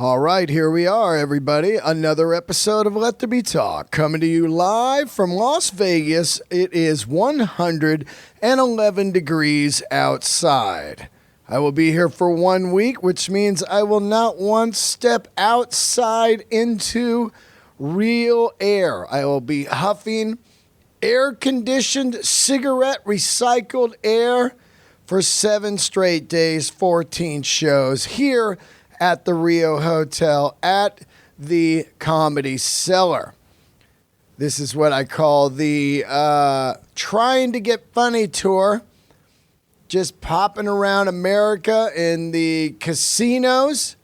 All right, here we are, everybody. Another episode of Let There Be Talk coming to you live from Las Vegas. It is 111 degrees outside. I will be here for 1 week, which means I will not once step outside into real air. I will be huffing air-conditioned cigarette recycled air for 7 straight days, 14 shows here at the Rio Hotel at the Comedy Cellar. This is what I call the Trying to Get Funny tour. Just popping around America in the casinos.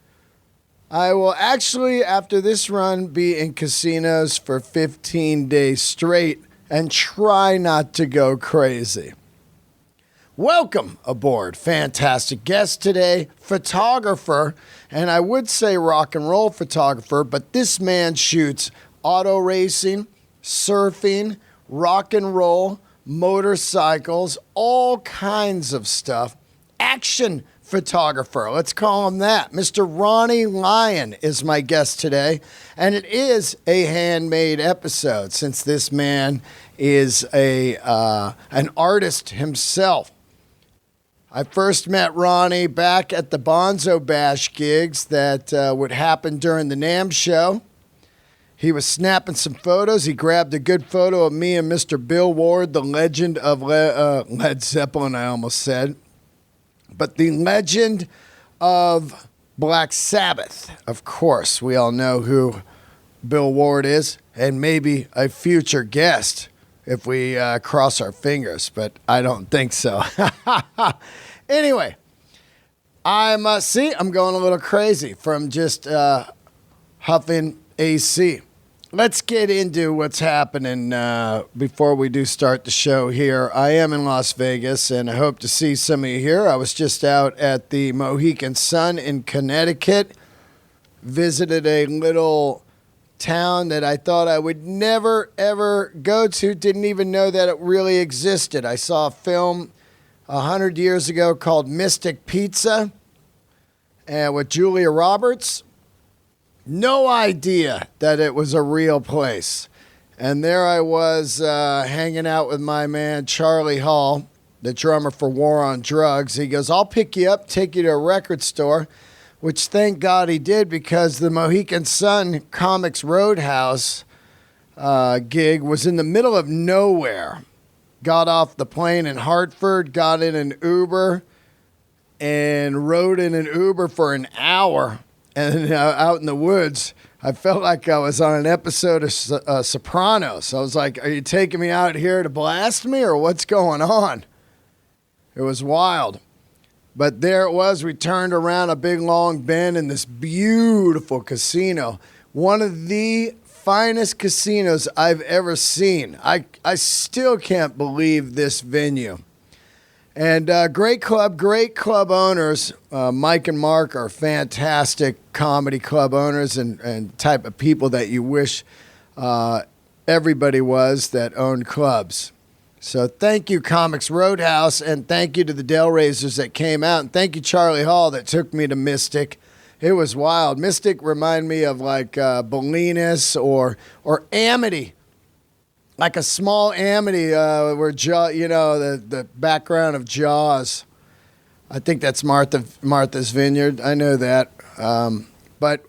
I will actually, after this run, be in casinos for 15 days straight and try not to go crazy. Welcome aboard. Fantastic guest today, photographer, and I would say rock and roll photographer, but this man shoots auto racing, surfing, rock and roll, motorcycles, all kinds of stuff. Action photographer, let's call him that. Mr. Ronnie Lyon is my guest today, and it is a handmade episode since this man is an artist himself. I first met Ronnie back at the Bonzo Bash gigs that would happen during the NAMM show. He was snapping some photos. He grabbed a good photo of me and Mr. Bill Ward, the legend of Led Zeppelin, I almost said. But the legend of Black Sabbath. Of course, we all know who Bill Ward is, and maybe a future guest if we cross our fingers, but I don't think so. Anyway, I'm going a little crazy from just huffing AC. Let's get into what's happening before we do start the show here. I am in Las Vegas, and I hope to see some of you here. I was just out at the Mohegan Sun in Connecticut, visited a little town that I thought I would never, ever go to. Didn't even know that it really existed. I saw a film 100 years ago called Mystic Pizza with Julia Roberts. No idea that it was a real place. And there I was hanging out with my man Charlie Hall, the drummer for War on Drugs. He goes, I'll pick you up, take you to a record store, which thank God he did, because the Mohegan Sun Comics Roadhouse gig was in the middle of nowhere. Got off the plane in Hartford, got in an Uber, and rode in an Uber for an hour. And out in the woods, I felt like I was on an episode of Sopranos. I was like, are you taking me out here to blast me, or what's going on? It was wild. But there it was. We turned around a big long bend in this beautiful casino. One of the finest casinos I've ever seen. I still can't believe this venue. And great club owners. Mike and Mark are fantastic comedy club owners and type of people that you wish everybody was that owned clubs. So thank you, Comics Roadhouse, and thank you to the Del Raisers that came out, and thank you, Charlie Hall, that took me to Mystic. It was wild. Mystic reminded me of like Bolinas or Amity, like a small Amity where the background of Jaws. I think that's Martha's Vineyard. I know that, but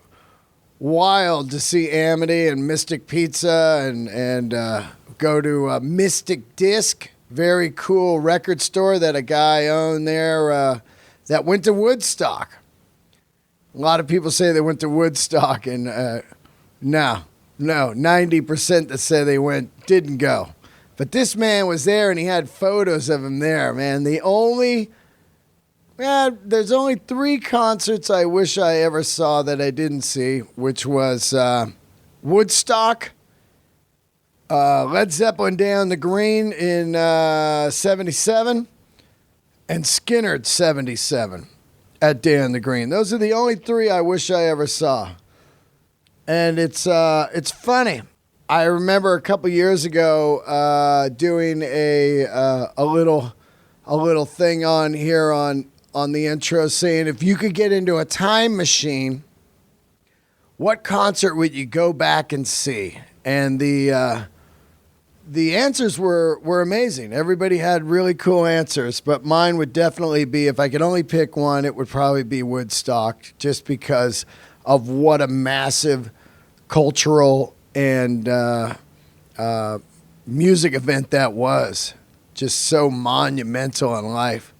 wild to see Amity and Mystic Pizza and go to Mystic Disc. Very cool record store that a guy owned there that went to Woodstock. A lot of people say they went to Woodstock, and no, 90% that say they went didn't go. But this man was there, and he had photos of him there, man. There's only 3 concerts I wish I ever saw that I didn't see, which was Woodstock, Led Zeppelin Down the Green in 77, and Skynyrd 77. At Down the Green. Those are the only 3 I wish I ever saw. And it's funny. I remember a couple years ago doing a little thing on here on the intro saying if you could get into a time machine what concert would you go back and see? And the answers were amazing. Everybody had really cool answers, but mine would definitely be, if I could only pick one, it would probably be Woodstock, just because of what a massive cultural and music event that was. Just so monumental in life.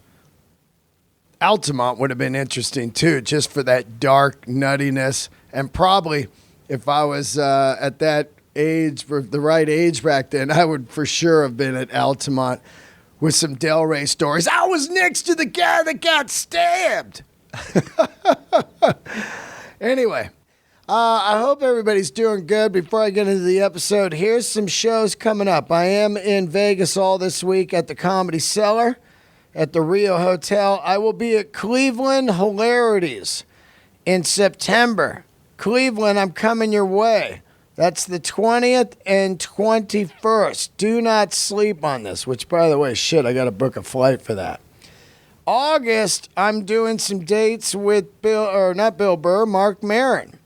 Altamont would have been interesting too, just for that dark nuttiness. And probably, if I was at that age, for the right age back then, I would for sure have been at Altamont with some Del Rey stories. I was next to the guy that got stabbed. Anyway, I hope everybody's doing good. Before I get into the episode, here's some shows coming up. I am in Vegas all this week at the Comedy Cellar at the Rio Hotel. I will be at Cleveland Hilarities in September. Cleveland, I'm coming your way. That's the 20th and 21st. Do not sleep on this, which, by the way, shit, I got to book a flight for that. August, I'm doing some dates with not Bill Burr, Mark Maron.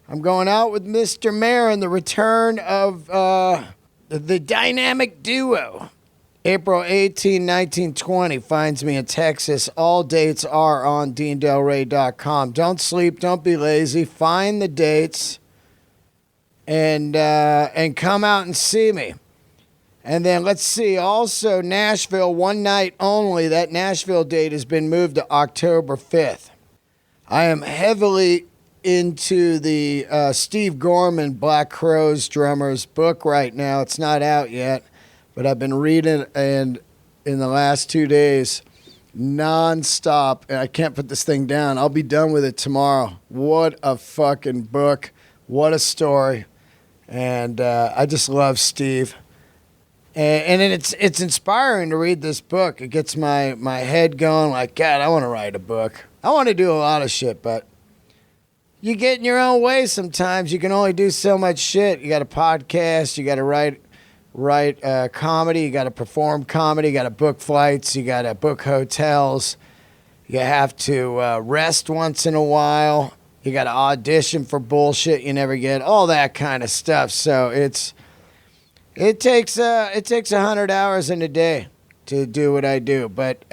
I'm going out with Mr. Maron, the return of the dynamic duo. April 18, 19, 20 finds me in Texas. All dates are on DeanDelRey.com. Don't sleep. Don't be lazy. Find the dates and come out and see me. And then let's see. Also, Nashville, one night only. That Nashville date has been moved to October 5th. I am heavily into the Steve Gorman, Black Crowes drummer's book right now. It's not out yet. But I've been reading, and in the last 2 days, nonstop, and I can't put this thing down. I'll be done with it tomorrow. What a fucking book. What a story. And I just love Steve. And it's inspiring to read this book. It gets my head going like, God, I want to write a book. I want to do a lot of shit, but you get in your own way sometimes. You can only do so much shit. You got a podcast. You got to write comedy, you got to perform comedy, you got to book flights, you got to book hotels, you have to rest once in a while, you got to audition for bullshit you never get, all that kind of stuff. So it takes 100 hours in a day to do what I do, but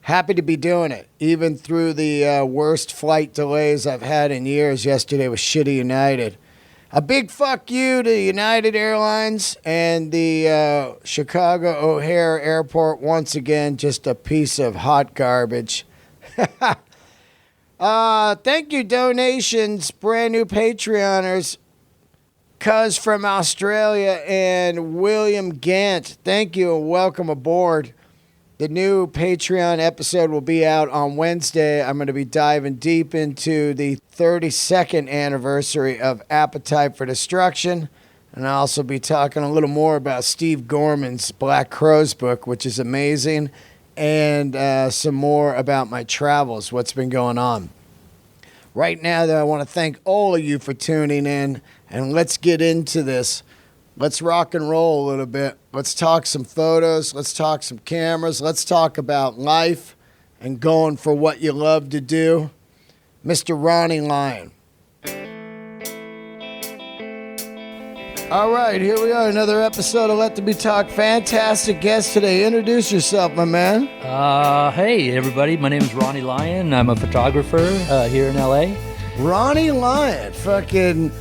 happy to be doing it, even through the worst flight delays I've had in years. Yesterday was shitty United. A big fuck you to United Airlines and the Chicago O'Hare Airport. Once again, just a piece of hot garbage. Thank you, donations, brand new Patreoners. Cuz from Australia and William Gant. Thank you and welcome aboard. The new Patreon episode will be out on Wednesday. I'm going to be diving deep into the 32nd anniversary of Appetite for Destruction. And I'll also be talking a little more about Steve Gorman's Black Crowes book, which is amazing. And some more about my travels, what's been going on. Right now, though, I want to thank all of you for tuning in. And let's get into this. Let's rock and roll a little bit. Let's talk some photos. Let's talk some cameras. Let's talk about life and going for what you love to do. Mr. Ronnie Lyon. All right, here we are, another episode of Let There Be Talk. Fantastic guest today. Introduce yourself, my man. Hey, everybody. My name is Ronnie Lyon. I'm a photographer here in L.A. Ronnie Lyon. Fucking...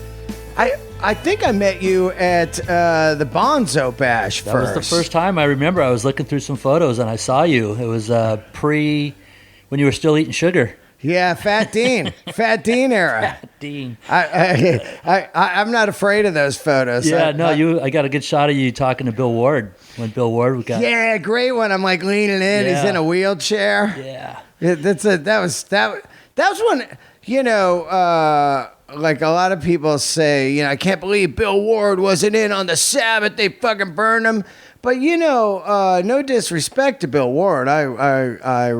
I think I met you at the Bonzo Bash first. That was the first time I remember. I was looking through some photos and I saw you. It was when you were still eating sugar. Yeah, Fat Dean. Fat Dean era. Fat Dean. I'm not afraid of those photos. Yeah, I got a good shot of you talking to Bill Ward when Bill Ward got. Yeah, great one. I'm like leaning in. Yeah. He's in a wheelchair. Yeah. That was when, you know, like a lot of people say, I can't believe Bill Ward wasn't in on the Sabbath. They fucking burned him. But, no disrespect to Bill Ward. I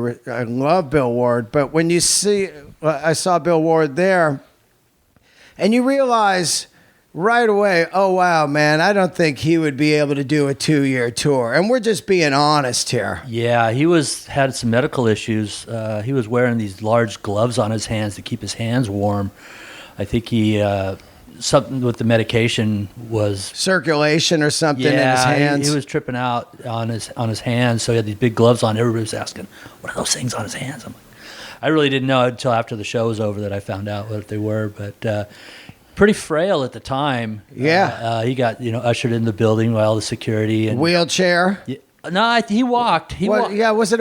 love Bill Ward. But when you see, I saw Bill Ward there, and you realize right away, oh, wow, man, I don't think he would be able to do a 2-year tour. And we're just being honest here. Yeah, he had some medical issues. He was wearing these large gloves on his hands to keep his hands warm. I think he something with the medication was circulation or something in his hands. He was tripping out on his hands, so he had these big gloves on. Everybody was asking, "What are those things on his hands?" I'm like, I really didn't know until after the show was over that I found out what they were, but pretty frail at the time. Yeah. He got ushered in the building by all the security and wheelchair. No, he walked. Yeah, was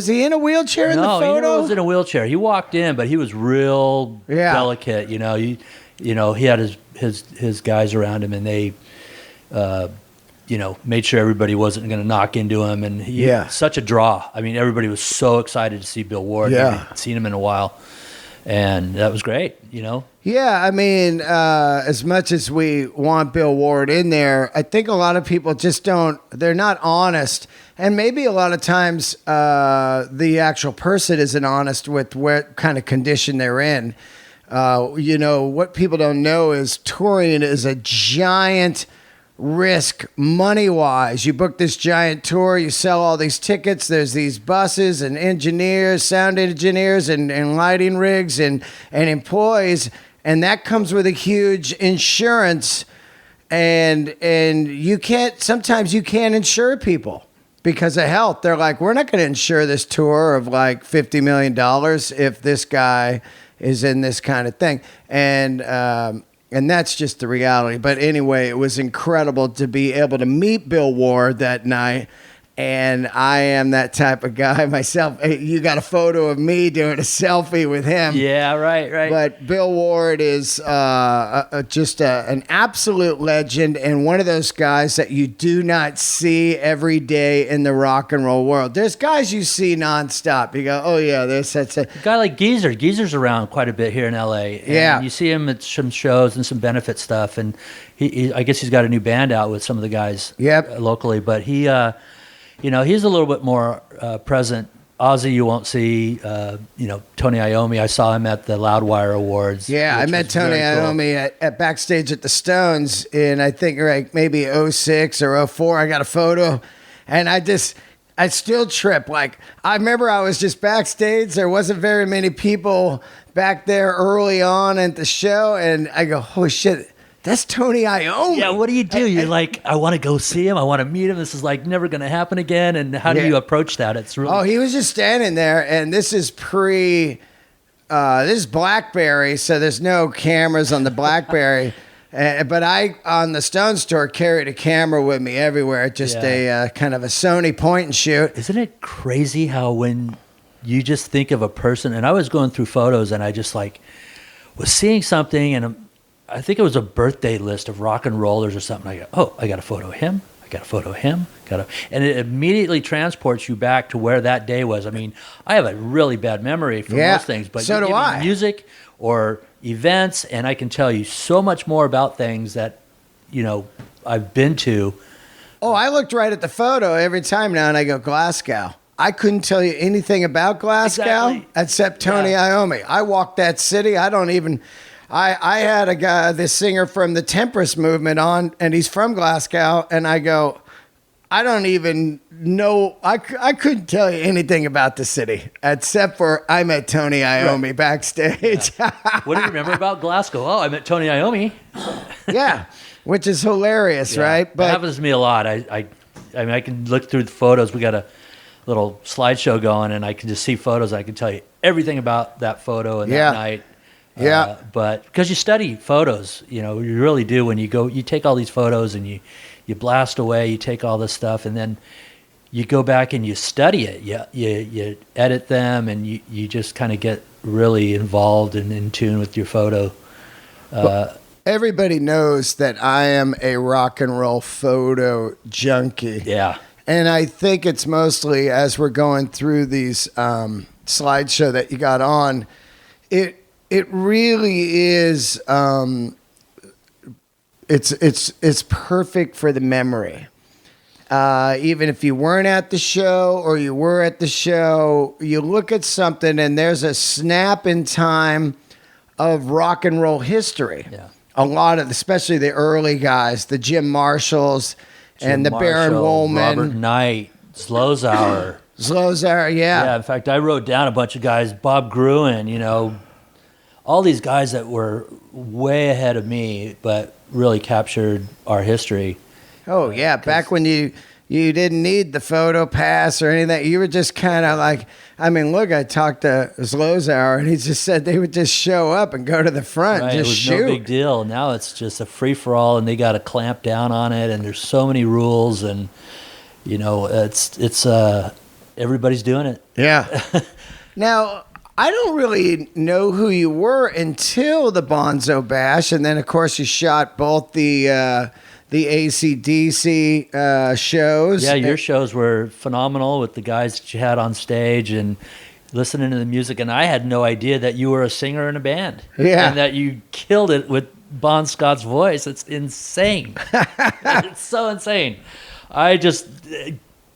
he in a wheelchair in the photo? No, he was in a wheelchair. He walked in, but he was real delicate. He had his guys around him, and they, made sure everybody wasn't going to knock into him. And he such a draw. I mean, everybody was so excited to see Bill Ward. Yeah, they hadn't seen him in a while, and that was great. Yeah, I mean, as much as we want Bill Ward in there, I think a lot of people just they're not honest. And maybe a lot of times the actual person isn't honest with what kind of condition they're in. What people don't know is touring is a giant risk money-wise. You book this giant tour, you sell all these tickets, there's these buses and engineers, sound engineers and lighting rigs and employees, and that comes with a huge insurance, and sometimes you can't insure people because of health. They're like, we're not going to insure this tour of like $50 million if this guy is in this kind of thing. And that's just the reality. But anyway, it was incredible to be able to meet Bill Ward that night. And I am that type of guy myself. You got a photo of me doing a selfie with him. Yeah, right. But Bill Ward is just an absolute legend and one of those guys that you do not see every day in the rock and roll world. There's guys you see nonstop. You go, oh yeah, that's a guy like Geezer. Geezer's around quite a bit here in L.A. And you see him at some shows and some benefit stuff. And he I guess he's got a new band out with some of the guys locally. But he. He's a little bit more present. Ozzy, you won't see. Tony Iommi, I saw him at the Loudwire Awards. Yeah, I met Tony Iommi at backstage at the Stones in, I think, like maybe 06 or 04. I got a photo, and I still trip. Like, I remember I was just backstage. There wasn't very many people back there early on at the show, and I go, holy shit. That's Tony Iommi. Yeah, what do you do? You're like, I want to go see him. I want to meet him. This is like never going to happen again. And how do you approach that? It's really. Oh, he was just standing there, and this is this is BlackBerry, so there's no cameras on the BlackBerry. But I, on the Stones tour, carried a camera with me everywhere. Just a kind of a Sony point and shoot. Isn't it crazy how when you just think of a person, and I was going through photos, and I just like was seeing something, and I think it was a birthday list of rock and rollers or something. I go, oh, I got a photo of him. I got a photo of him. And it immediately transports you back to where that day was. I mean, I have a really bad memory for most things, but so do I. Music or events, and I can tell you so much more about things that, I've been to. Oh, I looked right at the photo every time now, and I go, Glasgow. I couldn't tell you anything about Glasgow except Tony Iommi. I walked that city. I had a guy, this singer from the Tempest movement on, and he's from Glasgow, and I go, I don't even know, I couldn't tell you anything about the city, except for I met Tony Iommi backstage. Yeah. What do you remember about Glasgow? Oh, I met Tony Iommi. Yeah, which is hilarious, right? But it happens to me a lot. I mean, I can look through the photos. We got a little slideshow going, and I can just see photos. I can tell you everything about that photo and that night. Yeah, but because you study photos, you really do. When you take all these photos and you blast away, you take all this stuff, and then you go back and you study it. You edit them, and you just kind of get really involved and in tune with your photo. Everybody knows that I am a rock and roll photo junkie. Yeah, and I think it's mostly as we're going through these slideshow that you got on, It really is. It's perfect for the memory. Even if you weren't at the show or you were at the show, you look at something and there's a snap in time of rock and roll history. Yeah. A lot of, especially the early guys, the Jim Marshalls and the Baron Woolman, Robert Knight, Slowzower. Yeah. Yeah. In fact, I wrote down a bunch of guys. Bob Gruen, all these guys that were way ahead of me, but really captured our history. Oh yeah, back when you didn't need the photo pass or anything. You were just kind of like, I mean, look, I talked to Zlozauer, and he just said they would just show up and go to the front and Right, just it was shoot. no big deal. Now it's just a free for all, and they got to clamp down on it. And there's so many rules, and it's everybody's doing it. Yeah. Now, I don't really know who you were until the Bonzo Bash, and then of course you shot both the AC/DC shows. Yeah, your shows were phenomenal with the guys that you had on stage and listening to the music. And I had no idea that you were a singer in a band. Yeah. And that you killed it with Bon Scott's voice. It's insane. It's so insane. I just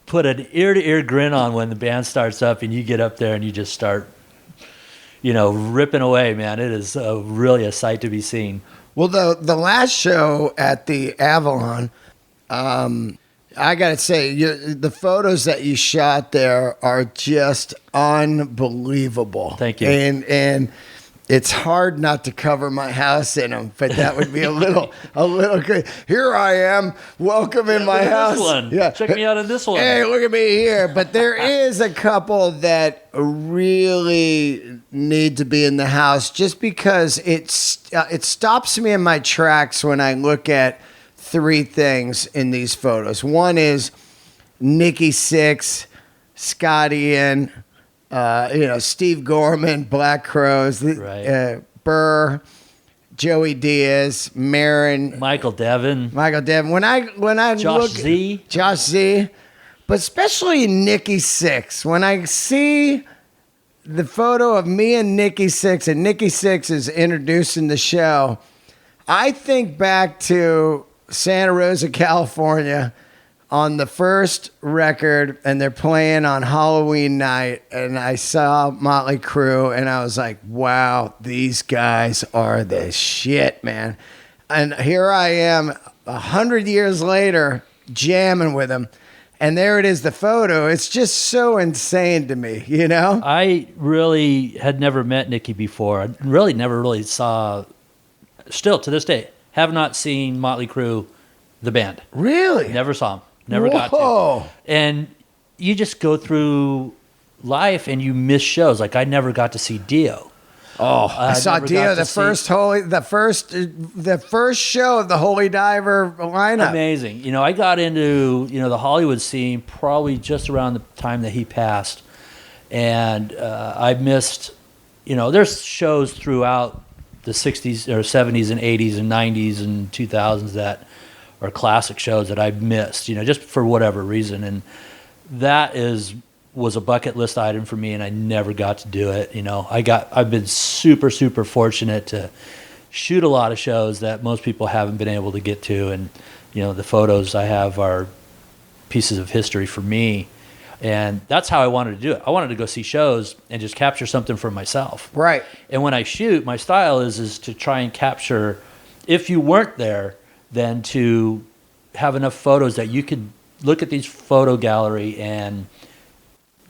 put an ear-to-ear grin on when the band starts up and you get up there and you just start, ripping away, man. It is really a sight to be seen. Well, the last show at the Avalon, I got to say, the photos that you shot there are just unbelievable. Thank you. And it's hard not to cover my house in them, but that would be a little good. Here I am, welcome in my house. This one. Yeah. Check me out in this one. Hey, look at me here. But there is a couple that really need to be in the house just because it stops me in my tracks when I look at three things in these photos. One is Nikki Sixx, Scott Ian, Steve Gorman, Black Crowes, Right. Burr, Joey Diaz, Marin, Michael Devin. When I Josh Z. Josh Z, but especially Nikki Sixx. When I see the photo of me and Nikki Sixx, and Nikki Sixx is introducing the show, I think back to Santa Rosa, California, on the first record, and they're playing on Halloween night, and I saw Motley Crue, and I was like, wow, these guys are the shit, man. And here I am 100 years later jamming with them, and there it is, the photo. It's just so insane to me, I really had never met Nikki before. I really never saw, still to this day, have not seen Motley Crue, the band. Really? Never saw him. Never got Whoa. to. And you just go through life and you miss shows. Like I never got to see Dio. Oh, I saw never Dio got to the first show of the Holy Diver lineup. Amazing. I got into the Hollywood scene probably just around the time that he passed, and I missed. There's shows throughout the '60s or '70s and '80s and '90s and 2000s that are classic shows that I missed. Just for whatever reason, and that was a bucket list item for me, and I never got to do it. I've been super, super fortunate to shoot a lot of shows that most people haven't been able to get to, and the photos I have are pieces of history for me, and that's how I wanted to do it. I wanted to go see shows and just capture something for myself. Right. And when I shoot, my style is to try and capture, if you weren't there, then to have enough photos that you could look at these photo gallery and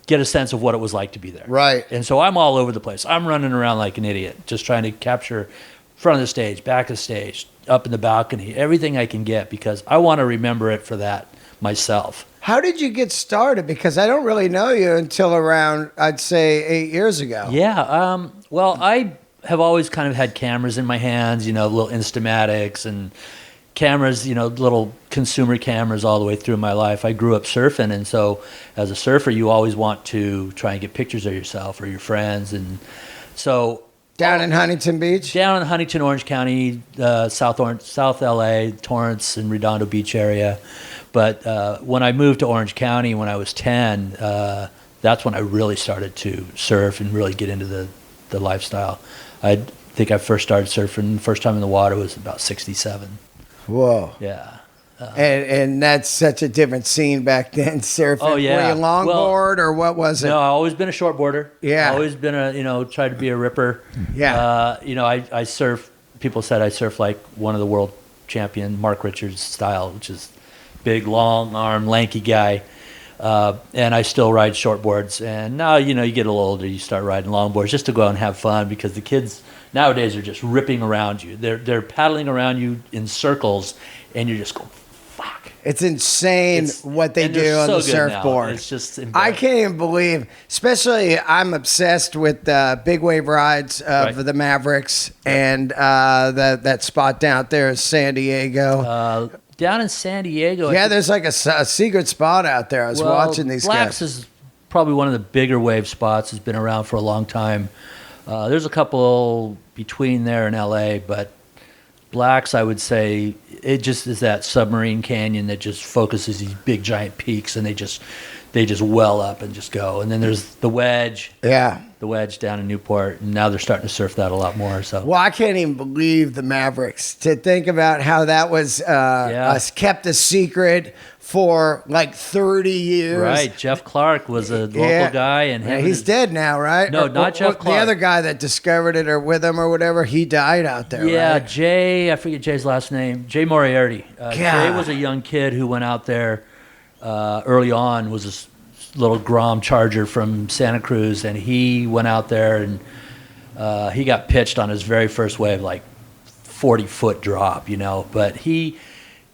get a sense of what it was like to be there. Right. And so I'm all over the place. I'm running around like an idiot, just trying to capture front of the stage, back of the stage, up in the balcony, everything I can get, because I want to remember it for that myself. How did you get started? Because I don't really know you until around, I'd say, 8 years ago. Yeah. Well, I have always kind of had cameras in my hands, little Instamatics and cameras, little consumer cameras all the way through my life. I grew up surfing, and so as a surfer, you always want to try and get pictures of yourself or your friends. And so Down in Huntington Beach? down in Huntington, Orange County, South LA, Torrance and Redondo Beach area. But when I moved to Orange County when I was 10, that's when I really started to surf and really get into the lifestyle. I think I first started surfing, first time in the water was about 67. Whoa. Yeah. And that's such a different scene back then, surfing. Oh, yeah. Were you longboard or what was it? No, I've always been a shortboarder. Yeah. Always been tried to be a ripper. Yeah. I surf, people said I surf like one of the world champion, Mark Richards style, which is big, long arm, lanky guy. And I still ride shortboards. And now, you get a little older, you start riding longboards just to go out and have fun, because the kids Nowadays, they're just ripping around you. They're paddling around you in circles, and you're just going, fuck. It's insane what they do on the surfboard. It's just I can't even believe, especially I'm obsessed with big wave rides of the Mavericks and that spot down out there is San Diego. Down in San Diego. Yeah, there's like a secret spot out there. I was watching these Blacks guys. is probably one of the bigger wave spots. It's been around for a long time. There's a couple between there and LA, but Blacks, I would say, it just is that submarine canyon that just focuses these big giant peaks, and they just well up and just go. And then there's the wedge. Yeah. The wedge down in Newport, and now they're starting to surf that a lot more. So, well, I can't even believe the Mavericks. To think about how that was kept a secret for like 30 years. Right, Jeff Clark was a local guy, and he's dead now, right? No, not Jeff Clark. The other guy that discovered it or with him or whatever, he died out there. Yeah, right? Jay, I forget Jay's last name. Jay Moriarty. Jay was a young kid who went out there early on. Was a little Grom Charger from Santa Cruz, and he went out there and he got pitched on his very first wave, like 40-foot drop, But he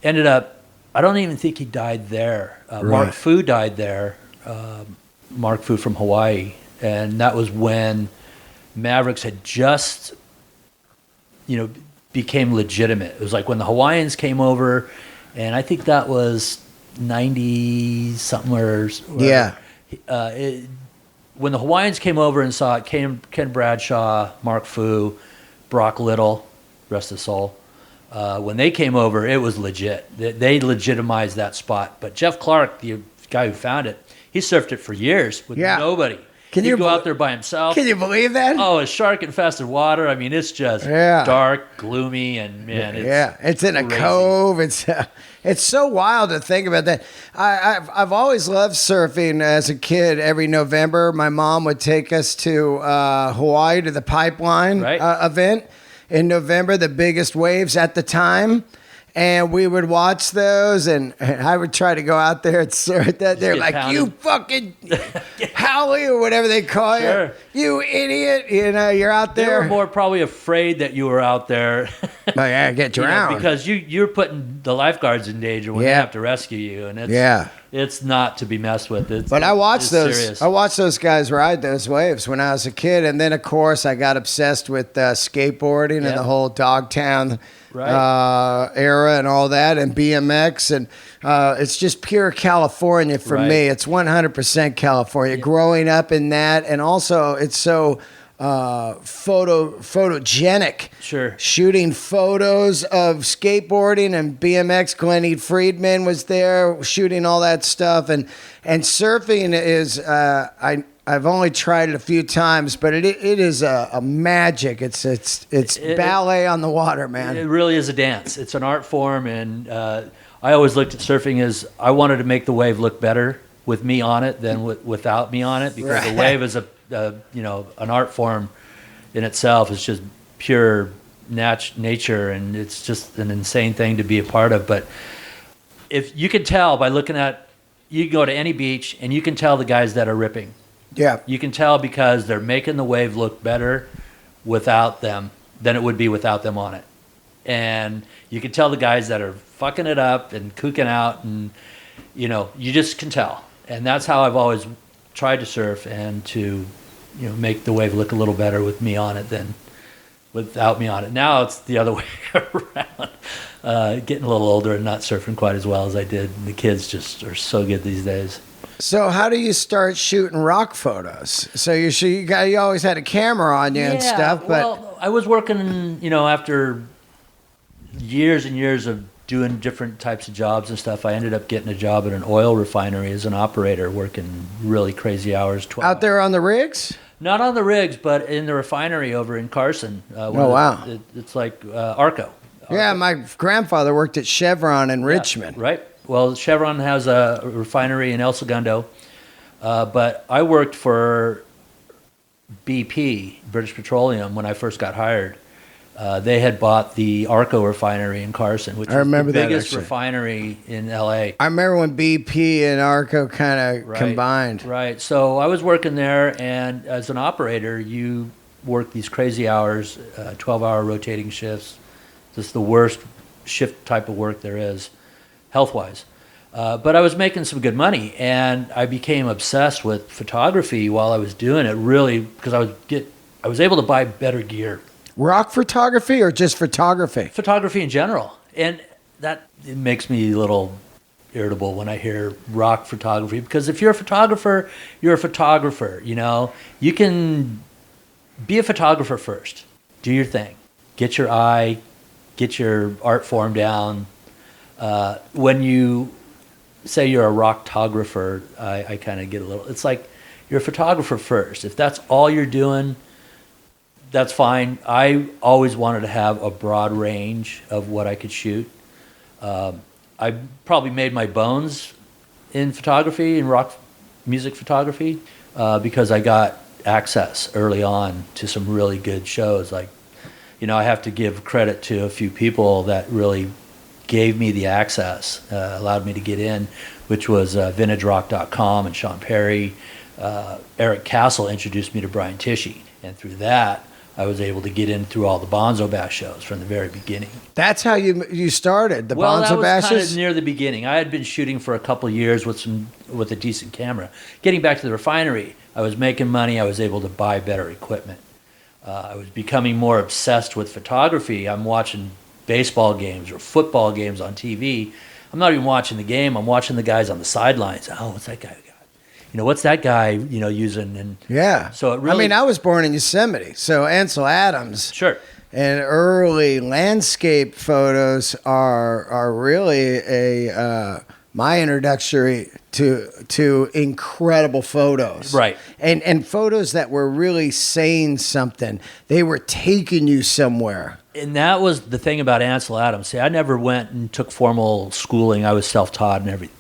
ended up. I don't even think he died there. Mark Fu died there. Mark Fu from Hawaii, and that was when Mavericks had just, became legitimate. It was like when the Hawaiians came over, and I think that was 90-something or yeah. When the Hawaiians came over and saw it, Ken Bradshaw, Mark Fu, Brock Little, rest of soul. When they came over, it was legit. They legitimized that spot. But Jeff Clark, the guy who found it, he surfed it for years with nobody. He'd go out there by himself. Can you believe that? Oh, it's shark-infested water. I mean, it's just dark, gloomy, and man, it's in crazy. A cove. It's so wild to think about that. I've always loved surfing as a kid. Every November, my mom would take us to Hawaii to the Pipeline event. In November, the biggest waves at the time. And we would watch those, and I would try to go out there and surf that. They're like, pounded. You fucking Howie, or whatever they call you. You idiot. You're out there. They were more probably afraid that you were out there. Oh, yeah, get drowned. Because you're putting the lifeguards in danger when they have to rescue you. And it's not to be messed with. But I watched those. Serious. I watched those guys ride those waves when I was a kid, and then of course I got obsessed with skateboarding and the whole Dogtown era and all that, and BMX, and it's just pure California for me. It's 100% California. Growing up in that, and also it's so photogenic. Sure. Shooting photos of skateboarding and BMX. Glenn Friedman was there shooting all that stuff, and surfing is I've only tried it a few times, but it is a magic. It's ballet on the water, man. It really is a dance. It's an art form, and I always looked at surfing as I wanted to make the wave look better with me on it than without me on it, because the wave is an art form in itself. It's just pure nature, and it's just an insane thing to be a part of. But if you can tell by looking at, you can go to any beach and you can tell the guys that are ripping. Yeah. You can tell because they're making the wave look better without them than it would be without them on it. And you can tell the guys that are fucking it up and kooking out, and you just can tell. And that's how I've always tried to surf, and to make the wave look a little better with me on it than without me on it. Now it's the other way around. Getting a little older and not surfing quite as well as I did. And the kids just are so good these days. So how do you start shooting rock photos? So you always had a camera on you and stuff, but well, I was working, after years and years of doing different types of jobs and stuff, I ended up getting a job at an oil refinery as an operator, working really crazy hours. Out there on the rigs? Not on the rigs, but in the refinery over in Carson. Wow. It's like Arco. Yeah, my grandfather worked at Chevron in Richmond. Right. Well, Chevron has a refinery in El Segundo, but I worked for BP, British Petroleum, when I first got hired. They had bought the Arco refinery in Carson, which is the biggest refinery in LA. I remember when BP and Arco kind of combined. Right. So I was working there, and as an operator, work these crazy hours, 12-hour rotating shifts. Just the worst shift type of work there is, health-wise. But I was making some good money, and I became obsessed with photography while I was doing it. Really, because I was able to buy better gear. Rock photography or just photography? Photography in general, and it makes me a little irritable when I hear rock photography, because if you're a photographer, you're a photographer. You know, you can be a photographer first. Do your thing. Get your eye, get your art form down. When you say you're a rocktographer, I kind of get a little. It's like you're a photographer first. If that's all you're doing, that's fine. I always wanted to have a broad range of what I could shoot. I probably made my bones in photography, in rock music photography, because I got access early on to some really good shows. Like, you know, I have to give credit to a few people that really gave me the access, allowed me to get in, which was VintageRock.com and Sean Perry. Eric Castle introduced me to Brian Tishy, and through that, I was able to get in through all the Bonzo Bash shows from the very beginning. That's how you started, the Bonzo Bonzo that was kind Bashes? of near the beginning. I had been shooting for a couple of years with a decent camera. Getting back to the refinery, I was making money. I was able to buy better equipment. I was becoming more obsessed with photography. I'm watching baseball games or football games on TV. I'm not even watching the game. I'm watching the guys on the sidelines. Oh, what's that guy got? You know, what's that guy, you know, using? And Yeah. so it really, I mean, I was born in Yosemite, so Ansel Adams. sure. And early landscape photos are really my introductory to incredible photos. Right. And photos that were really saying something. They were taking you somewhere. And that was the thing about Ansel Adams. See, I never went and took formal schooling. I was self-taught and everything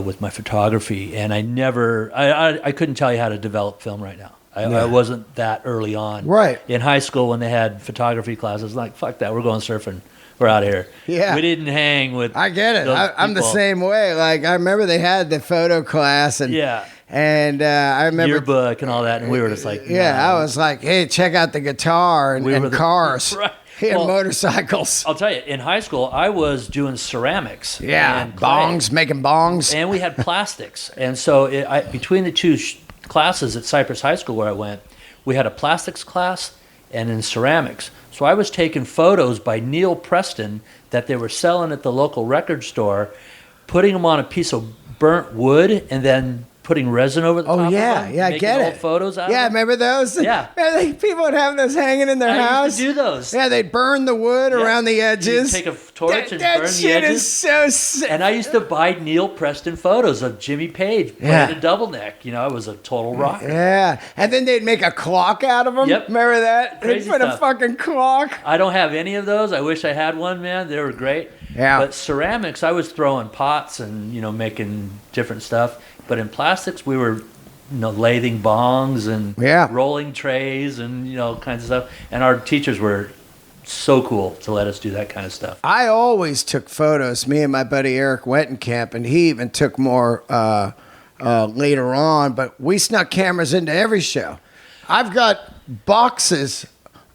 with my photography, and I couldn't tell you how to develop film right now. I wasn't that early on. Right. In high school, when they had photography classes, like, fuck that, we're going surfing. We're out of here. Yeah. We didn't hang with. I get it. those I'm the people. same way. Like, I remember they had the photo class, and Yeah. and I remember Yearbook and all that, and we were just like, yeah, nah. I was like, hey, check out the guitar and, We were and the- cars Right. and Well, motorcycles. I'll tell you, in high school, I was doing ceramics. Yeah, and clay. bongs, making bongs. And we had plastics. And so between the two classes at Cypress High School where I went, we had a plastics class and in ceramics. So I was taking photos by Neil Preston that they were selling at the local record store, putting them on a piece of burnt wood, and then putting resin over the top of them. I making get old it. photos out Yeah, of them. remember those? Yeah. People would have those hanging in their I house. used to do those. Yeah, they'd burn the wood Yeah. around the You'd edges. take a torch and that burn the shit edges. is so sick. And I used to buy Neil Preston photos of Jimmy Page playing Yeah. a double neck. You know, I was a total rocker. Yeah, and then they'd make a clock out of them. Yep. Remember that? Crazy They'd put a stuff. fucking clock. I don't have any of those. I wish I had one, man. They were great. Yeah. But ceramics, I was throwing pots and, you know, making different stuff. But in plastics, we were, you know, lathing bongs and Yeah. rolling trays and, you know, kinds of stuff. And our teachers were so cool to let us do that kind of stuff. I always took photos. Me and my buddy Eric Wettenkamp, and he even took more later on. But we snuck cameras into every show. I've got boxes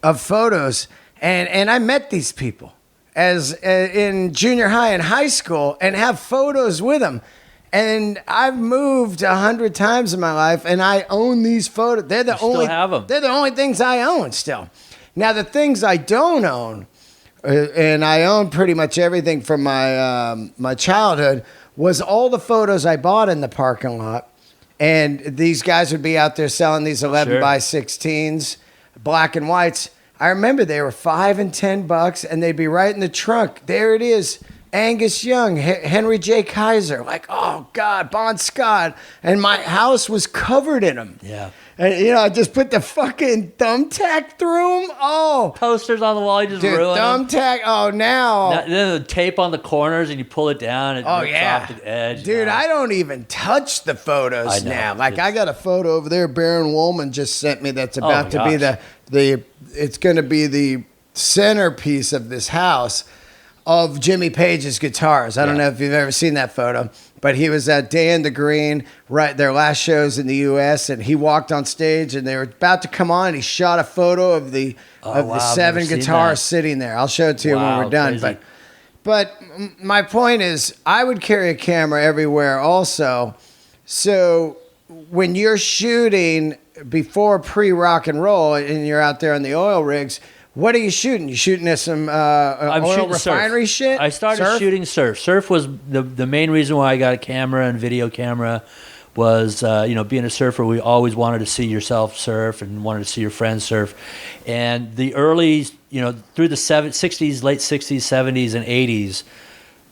of photos, and I met these people as in junior high and high school, and have photos with them. And I've moved 100 times in my life, and I own these photos. They're the still only have 'em. They're the only things I own still. Now the things I don't own, and I own pretty much everything from my childhood, was all the photos I bought in the parking lot. And these guys would be out there selling these 11 Sure. by 16s, black and whites. I remember they were $5 and $10, and they'd be right in the trunk. There it is. Angus Young, Henry J. Kaiser, like, oh God, Bon Scott. And my house was covered in them. Yeah. And, you know, I just put the fucking thumbtack through them. Oh, Posters on the wall, you just dude, ruin them. thumbtack. Oh, now. Then the tape on the corners and you pull it down. It Oh, rips yeah. off the edge. Dude, now. I don't even touch the photos I know. now. Like, I got a photo over there Baron Woolman just sent me that's about to be gosh. it's going to be the centerpiece of this house. of Jimmy Page's guitars. I don't know if you've ever seen that photo, but he was at Day in the Green, right, their last shows in the U.S., and he walked on stage, and they were about to come on. And he shot a photo of the seven guitars sitting there. I'll show it to you when we're done. Crazy. But my point is, I would carry a camera everywhere also. So when you're shooting before pre-rock and roll and you're out there on the oil rigs, what are you shooting? You shooting at some oil refinery shit? I started shooting surf. Surf was the main reason why I got a camera and video camera was, being a surfer, we always wanted to see yourself surf and wanted to see your friends surf. And the early, through the 60s, late 60s, 70s, and 80s,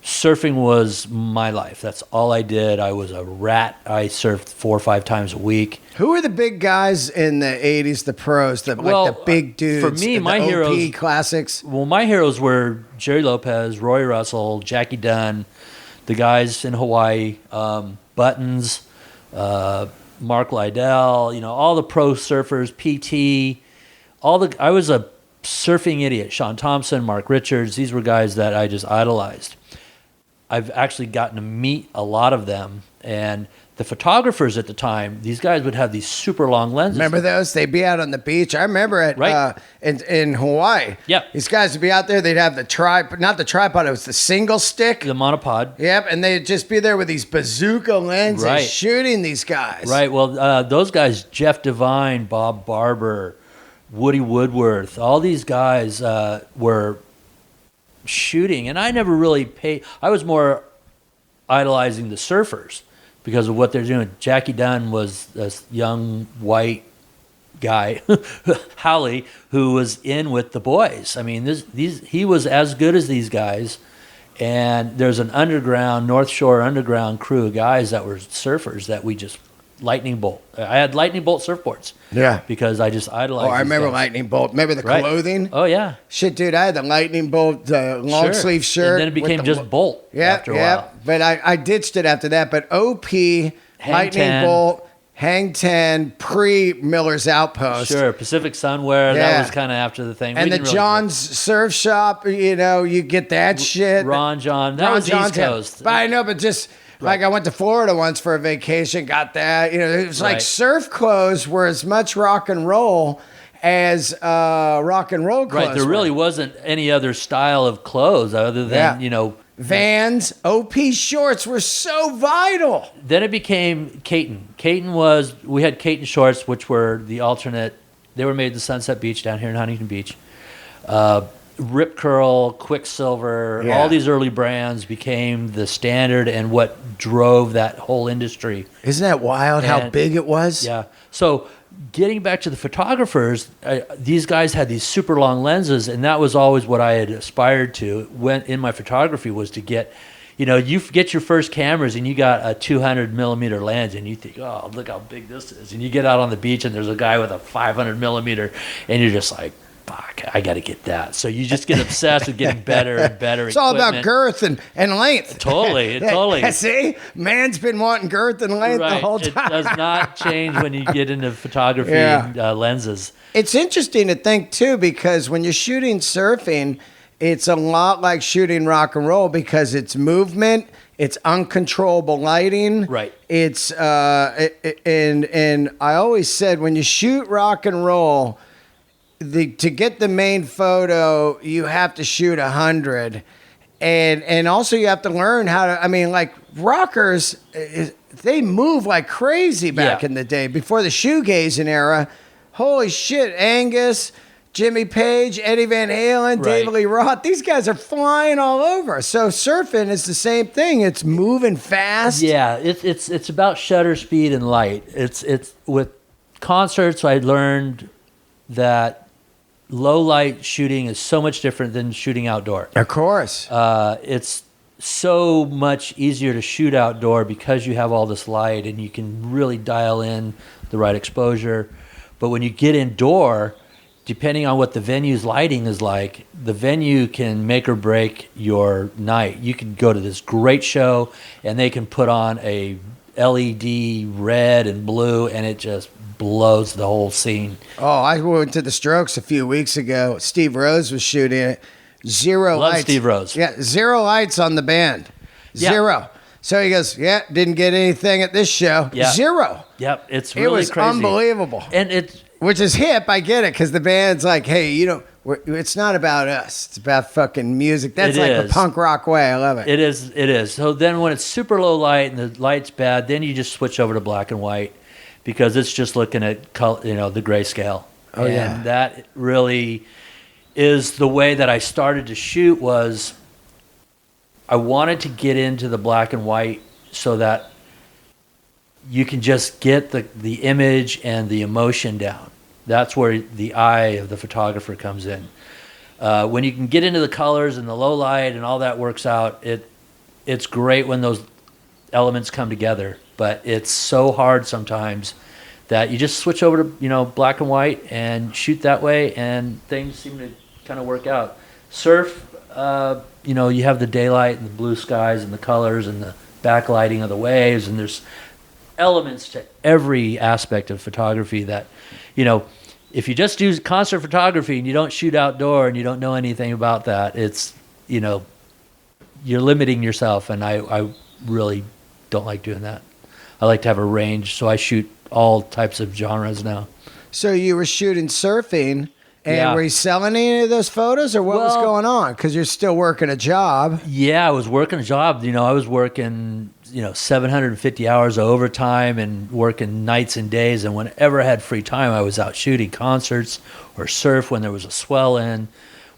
surfing was my life. That's all I did. I was a rat. I surfed 4 or 5 times a week. Who were the big guys in the 80s, the pros, the big dudes? For me, my OP heroes, classics. Well, my heroes were Jerry Lopez, Roy Russell, Jackie Dunn, the guys in Hawaii, Buttons, Mark Lydell, all the pro surfers, PT, I was a surfing idiot. Sean Thompson, Mark Richards, these were guys that I just idolized. I've actually gotten to meet a lot of them, and the photographers at the time, these guys would have these super long lenses. Remember those? They'd be out on the beach. I remember in Hawaii. Yep. These guys would be out there. They'd have the not the tripod. It was the single stick. The monopod. Yep. And they'd just be there with these bazooka lenses shooting these guys. Right. Well, those guys, Jeff Devine, Bob Barber, Woody Woodworth, all these guys were shooting, and I never really paid. I was more idolizing the surfers because of what they're doing. Jackie Dunn was this young white guy, Howley, who was in with the boys. I mean, he was as good as these guys. And there's an North Shore underground crew of guys that were surfers that we just lightning bolt. I had lightning bolt surfboards. Yeah. Because I just idolized. Oh, I remember guys. lightning bolt. Remember the clothing? Oh, yeah. Shit, dude, I had the lightning bolt long sleeve shirt. And then it became just bolt after a while. But I ditched it after that. But OP, lightning 10. bolt, Hang 10, pre-Miller's Outpost. Sure, Pacific Sunwear, that was kind of after the thing. And the John's Surf Shop, you get that shit. John. That was East Coast. But I know, but just... Like I went to Florida once for a vacation, got that. It was like surf clothes were as much rock and roll as rock and roll clothes. Right, there really wasn't any other style of clothes other than, Vans, OP shorts were so vital. Then it became Caton. We had Caton shorts, which were the alternate. They were made at Sunset Beach down here in Huntington Beach. Rip Curl, Quicksilver, all these early brands became the standard and what drove that whole industry. Isn't that wild how big it was? Yeah. So getting back to the photographers, these guys had these super long lenses, and that was always what I had aspired to in my photography was to get, you get your first cameras and you got a 200 millimeter lens and you think, oh, look how big this is. And you get out on the beach and there's a guy with a 500 millimeter and you're just like, fuck, I got to get that. So you just get obsessed with getting better and better. It's all about girth and length. Totally. See, man's been wanting girth and length the whole time. It does not change when you get into photography and lenses. It's interesting to think too, because when you're shooting surfing, it's a lot like shooting rock and roll because it's movement, it's uncontrollable lighting. Right. It's and I always said when you shoot rock and roll, to get the main photo, you have to shoot 100. And also you have to learn how to, like rockers, they move like crazy back in the day before the shoegazing era. Holy shit, Angus, Jimmy Page, Eddie Van Halen, David Lee Roth, these guys are flying all over. So surfing is the same thing. It's moving fast. Yeah, it's about shutter speed and light. It's with concerts I learned that low light shooting is so much different than shooting outdoor. Of course. It's so much easier to shoot outdoor because you have all this light and you can really dial in the right exposure. But when you get indoor, depending on what the venue's lighting is like, the venue can make or break your night. You can go to this great show and they can put on a LED red and blue and it just blows the whole scene. Oh, I went to the Strokes a few weeks ago. Steve Rose was shooting it. Zero Love lights. Steve Rose. Yeah, 0 lights on the band. Yeah. 0. So he goes, yeah, didn't get anything at this show. Yeah. 0. Yep, it's It really was crazy. unbelievable. And it's Which is hip. I get it because the band's like, hey, it's not about us. It's about fucking music. That's It like is. the punk rock way. I love it. It is. So then when it's super low light and the light's bad, then you just switch over to black and white because it's just looking at the grayscale. Oh, and yeah. that really is the way that I started to shoot. Was I wanted to get into the black and white so that you can just get the image and the emotion down. That's where the eye of the photographer comes in. When you can get into the colors and the low light and all that works out, it's great when those elements come together. But it's so hard sometimes that you just switch over to black and white and shoot that way, and things seem to kind of work out. Surf, you have the daylight and the blue skies and the colors and the backlighting of the waves, and there's elements to every aspect of photography that, if you just do concert photography and you don't shoot outdoor and you don't know anything about that, it's, you're limiting yourself, and I really don't like doing that. I like to have a range, so I shoot all types of genres now. So you were shooting surfing, and Yeah. were you selling any of those photos, or what was Well- going on? Because you're still working a job. Yeah, I was working a job. I was working, 750 hours of overtime and working nights and days. And whenever I had free time, I was out shooting concerts or surf when there was a swell in,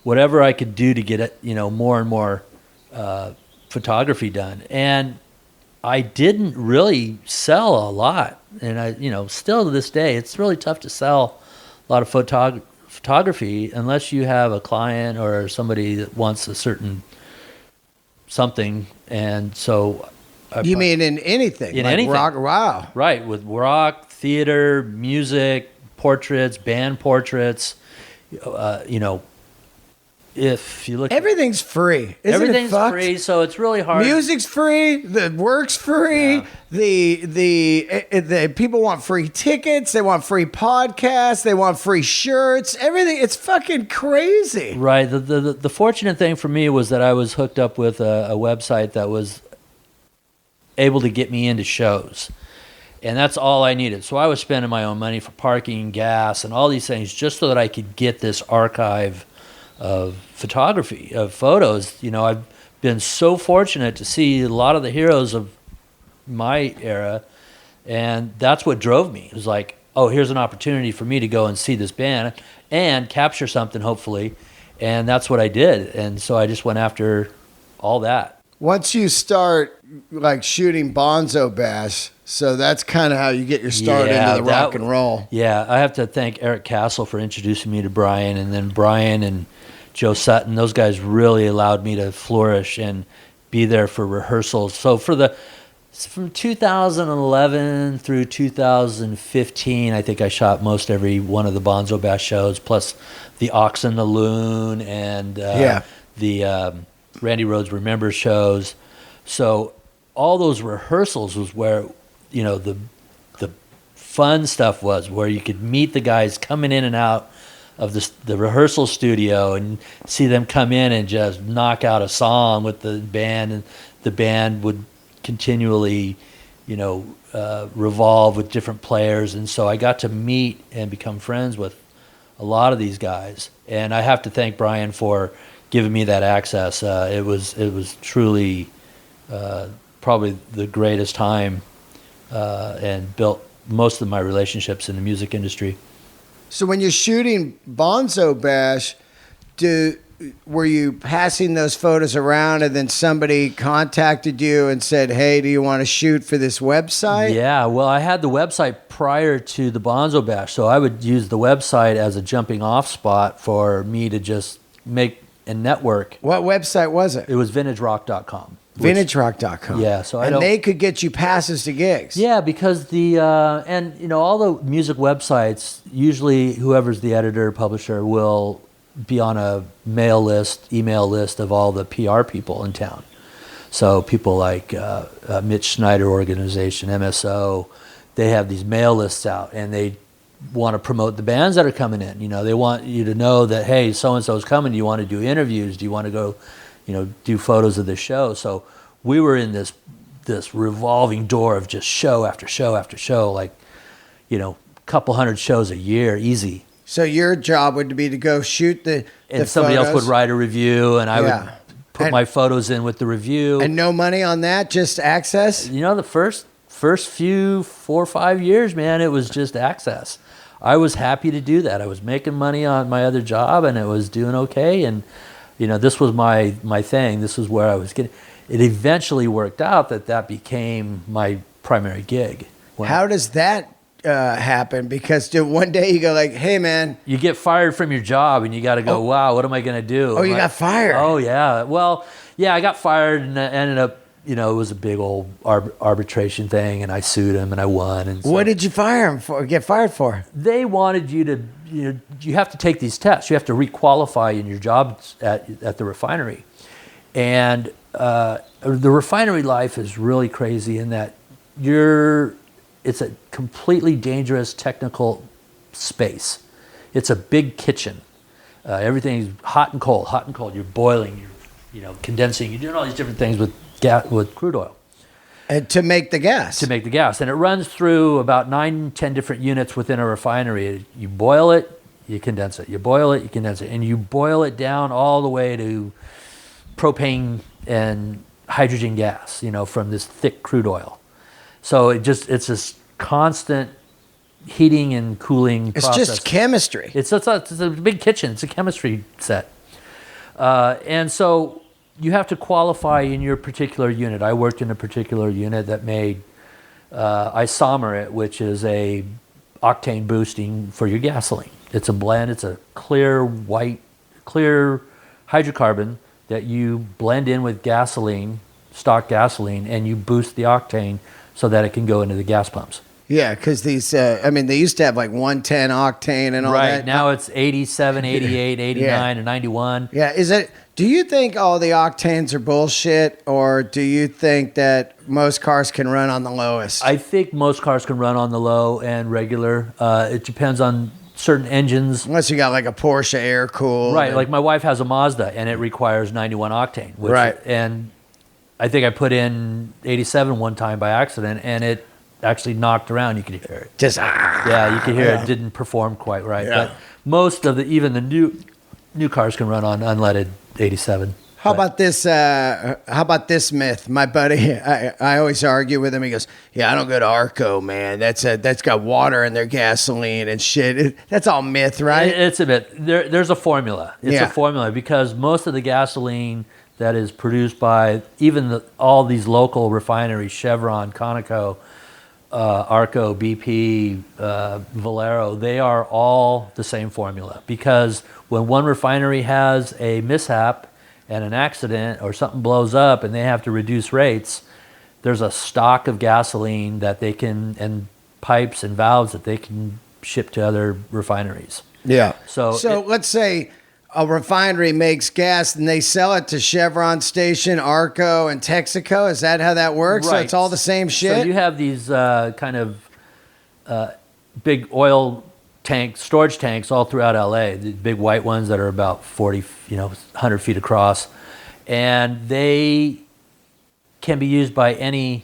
whatever I could do to get, more and more photography done. And I didn't really sell a lot. And still to this day, it's really tough to sell a lot of photography unless you have a client or somebody that wants a certain something. And so You mean in anything? In like anything. Rock, wow. right, with rock, theater, music, portraits, band portraits, if you look Everything's free. Isn't everything's it fucked? free, so it's really hard. Music's free. The work's free. Yeah. The people want free tickets. They want free podcasts. They want free shirts. Everything. It's fucking crazy. Right. The fortunate thing for me was that I was hooked up with a website that was able to get me into shows. And that's all I needed. So I was spending my own money for parking, gas, and all these things just so that I could get this archive of photography, of photos. I've been so fortunate to see a lot of the heroes of my era, and that's what drove me. It was like, oh, here's an opportunity for me to go and see this band and capture something, hopefully. And that's what I did. And so I just went after all that. Once you start like shooting Bonzo Bash, so that's kind of how you get your start Yeah, into the that- rock and roll. Yeah, I have to thank Eric Castle for introducing me to Brian, and then Brian and Joe Sutton. Those guys really allowed me to flourish and be there for rehearsals. So from 2011 through 2015, I think I shot most every one of the Bonzo Bash shows, plus the Ox and the Loon and the Randy Rhoads Remember shows. So all those rehearsals was where the fun stuff was, where you could meet the guys coming in and out of the rehearsal studio and see them come in and just knock out a song with the band, and the band would continually revolve with different players. And so I got to meet and become friends with a lot of these guys, and I have to thank Brian for giving me that access. It was truly probably the greatest time, and built most of my relationships in the music industry. So when you're shooting Bonzo Bash, were you passing those photos around and then somebody contacted you and said, hey, do you want to shoot for this website? Yeah, well, I had the website prior to the Bonzo Bash, so I would use the website as a jumping off spot for me to just make a network. What website was it? It was vintagerock.com. VintageRock.com. Yeah, so and they could get you passes to gigs. Yeah, because all the music websites, usually whoever's the editor, publisher will be on a email list of all the PR people in town. So people like Mitch Schneider organization, MSO, they have these mail lists out, and they want to promote the bands that are coming in. You know, they want you to know that, hey, so-and-so is coming. Do you want to do interviews? Do you want to go, do photos of the show? So we were in this revolving door of just show after show after show, like, couple hundred shows a year, easy. So your job would be to go shoot the and somebody photos. else would write a review, and I would put my photos in with the review. And no money on that, just access? The first few 4 or 5 years, man, it was just access. I was happy to do that. I was making money on my other job, and it was doing okay. And, this was my thing. This was where I was getting. It eventually worked out that became my primary gig. How does that happen? Because one day you go like, hey, man. You get fired from your job, and you got to go, wow, what am I going to do? Oh, you got fired? Oh, yeah. Well, yeah, I got fired, and I ended up, it was a big old arbitration thing, and I sued him, and I won. And so what did you fire him for? Get fired for? They wanted you to, you have to take these tests. You have to requalify in your job at the refinery. And the refinery life is really crazy in that it's a completely dangerous technical space. It's a big kitchen. Everything's hot and cold, hot and cold. You're boiling, you're condensing. You're doing all these different things with crude oil. And to make the gas. To make the gas. And it runs through about 9-10 different units within a refinery. You boil it, you condense it. You boil it, you condense it. And you boil it down all the way to propane and hydrogen gas, from this thick crude oil. So it's this constant heating and cooling process. It's just chemistry. It's a big kitchen. It's a chemistry set. And so you have to qualify in your particular unit. I worked in a particular unit that made isomerate, which is a octane boosting for your gasoline. It's a blend. It's a clear hydrocarbon that you blend in with gasoline, stock gasoline, and you boost the octane so that it can go into the gas pumps. Yeah, because these, they used to have like 110 octane and all that. Right, now it's 87, 88, 89, and 91. Yeah, do you think all the octanes are bullshit, or do you think that most cars can run on the lowest? I think most cars can run on the low and regular. It depends on certain engines. Unless you got like a Porsche air-cooled. Right, like my wife has a Mazda, and it requires 91 octane. Right. And I think I put in 87 one time by accident, and it actually knocked around. You could hear it. Yeah, you could hear it didn't perform quite right. Yeah. But most of even the new cars can run on unleaded 87. How about this myth? My buddy, I always argue with him. He goes, "Yeah, I don't go to Arco, man. That's got water in their gasoline and shit. That's all myth, right?" It's a bit. There's a formula. It's a formula because most of the gasoline that is produced by even all these local refineries, Chevron, Conoco, Arco, BP, Valero, they are all the same formula. Because when one refinery has a mishap and an accident or something blows up and they have to reduce rates, there's a stock of gasoline that they can, and pipes and valves that they can ship to other refineries. Yeah. So let's say a refinery makes gas and they sell it to Chevron Station, Arco, and Texaco. Is that how that works? Right. So it's all the same shit? So you have these kind of big oil storage tanks all throughout LA, the big white ones that are about 40, 100 feet across. And they can be used by any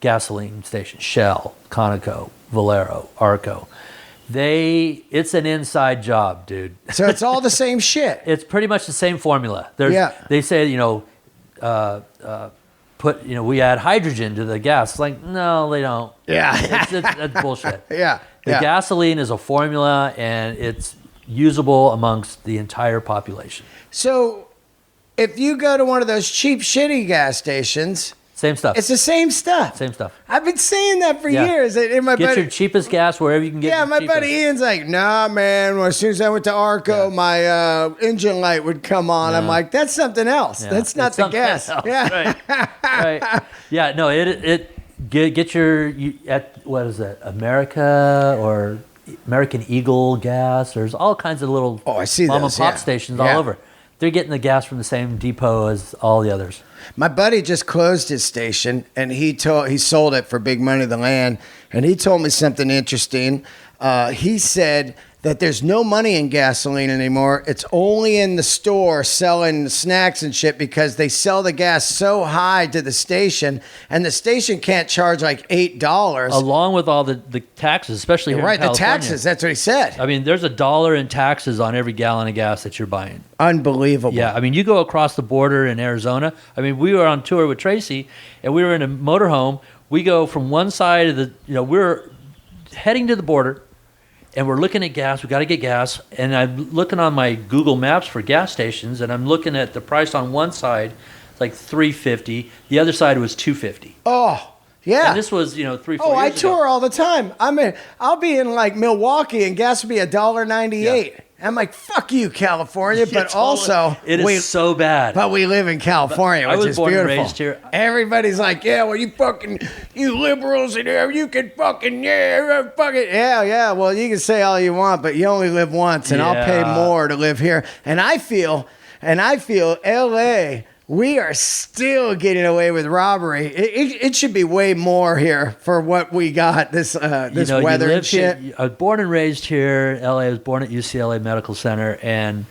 gasoline station, Shell, Conoco, Valero, Arco. It's an inside job, dude. So it's all the same shit. It's pretty much the same formula. They say, we add hydrogen to the gas. It's like, no, they don't. Yeah. That's bullshit. Yeah. The gasoline is a formula, and it's usable amongst the entire population. So if you go to one of those cheap, shitty gas stations, same stuff. It's the same stuff. Same stuff. I've been saying that for years. And get your cheapest gas wherever you can get. Yeah, my buddy Ian's like, nah, man. Well, as soon as I went to Arco, my engine light would come on. Yeah. I'm like, that's something else. Yeah. That's not the gas. Else. Yeah, right. Yeah, no, get your what is it? America or American Eagle gas. There's all kinds of little I see mom and pop stations all over. They're getting the gas from the same depot as all the others. My buddy just closed his station, and he sold it for big money, the land, and he told me something interesting. he said that there's no money in gasoline anymore. It's only in the store selling snacks and shit because they sell the gas so high to the station, and the station can't charge like $8. Along with all the taxes, especially here Right, in the California. taxes. That's what he said. I mean, there's $1 in taxes on every gallon of gas that you're buying. Unbelievable. Yeah, I mean, you go across the border in Arizona. I mean, we were on tour with Tracy, and we were in a motorhome. We go from one side of the, we're heading to the border, and we're looking at gas. We got to get gas, and I'm looking on my Google Maps for gas stations, and I'm looking at the price on one side, it's like $3.50. The other side was $2.50. Oh, yeah. And this was, 3-4 years ago. Oh, I tour all the time. I'll be in like Milwaukee, and gas will be $1.98. Yeah. I'm like, fuck you, California, but also it is so bad. But we live in California, I which was is born and beautiful. raised here. Everybody's like, yeah, well, you liberals in here, you can fucking, yeah. Well, you can say all you want, but you only live once, and I'll pay more to live here. And I feel L.A., we are still getting away with robbery. It should be way more here for what we got, this weather and shit. Here, I was born and raised here. LA. I was born at UCLA Medical Center, and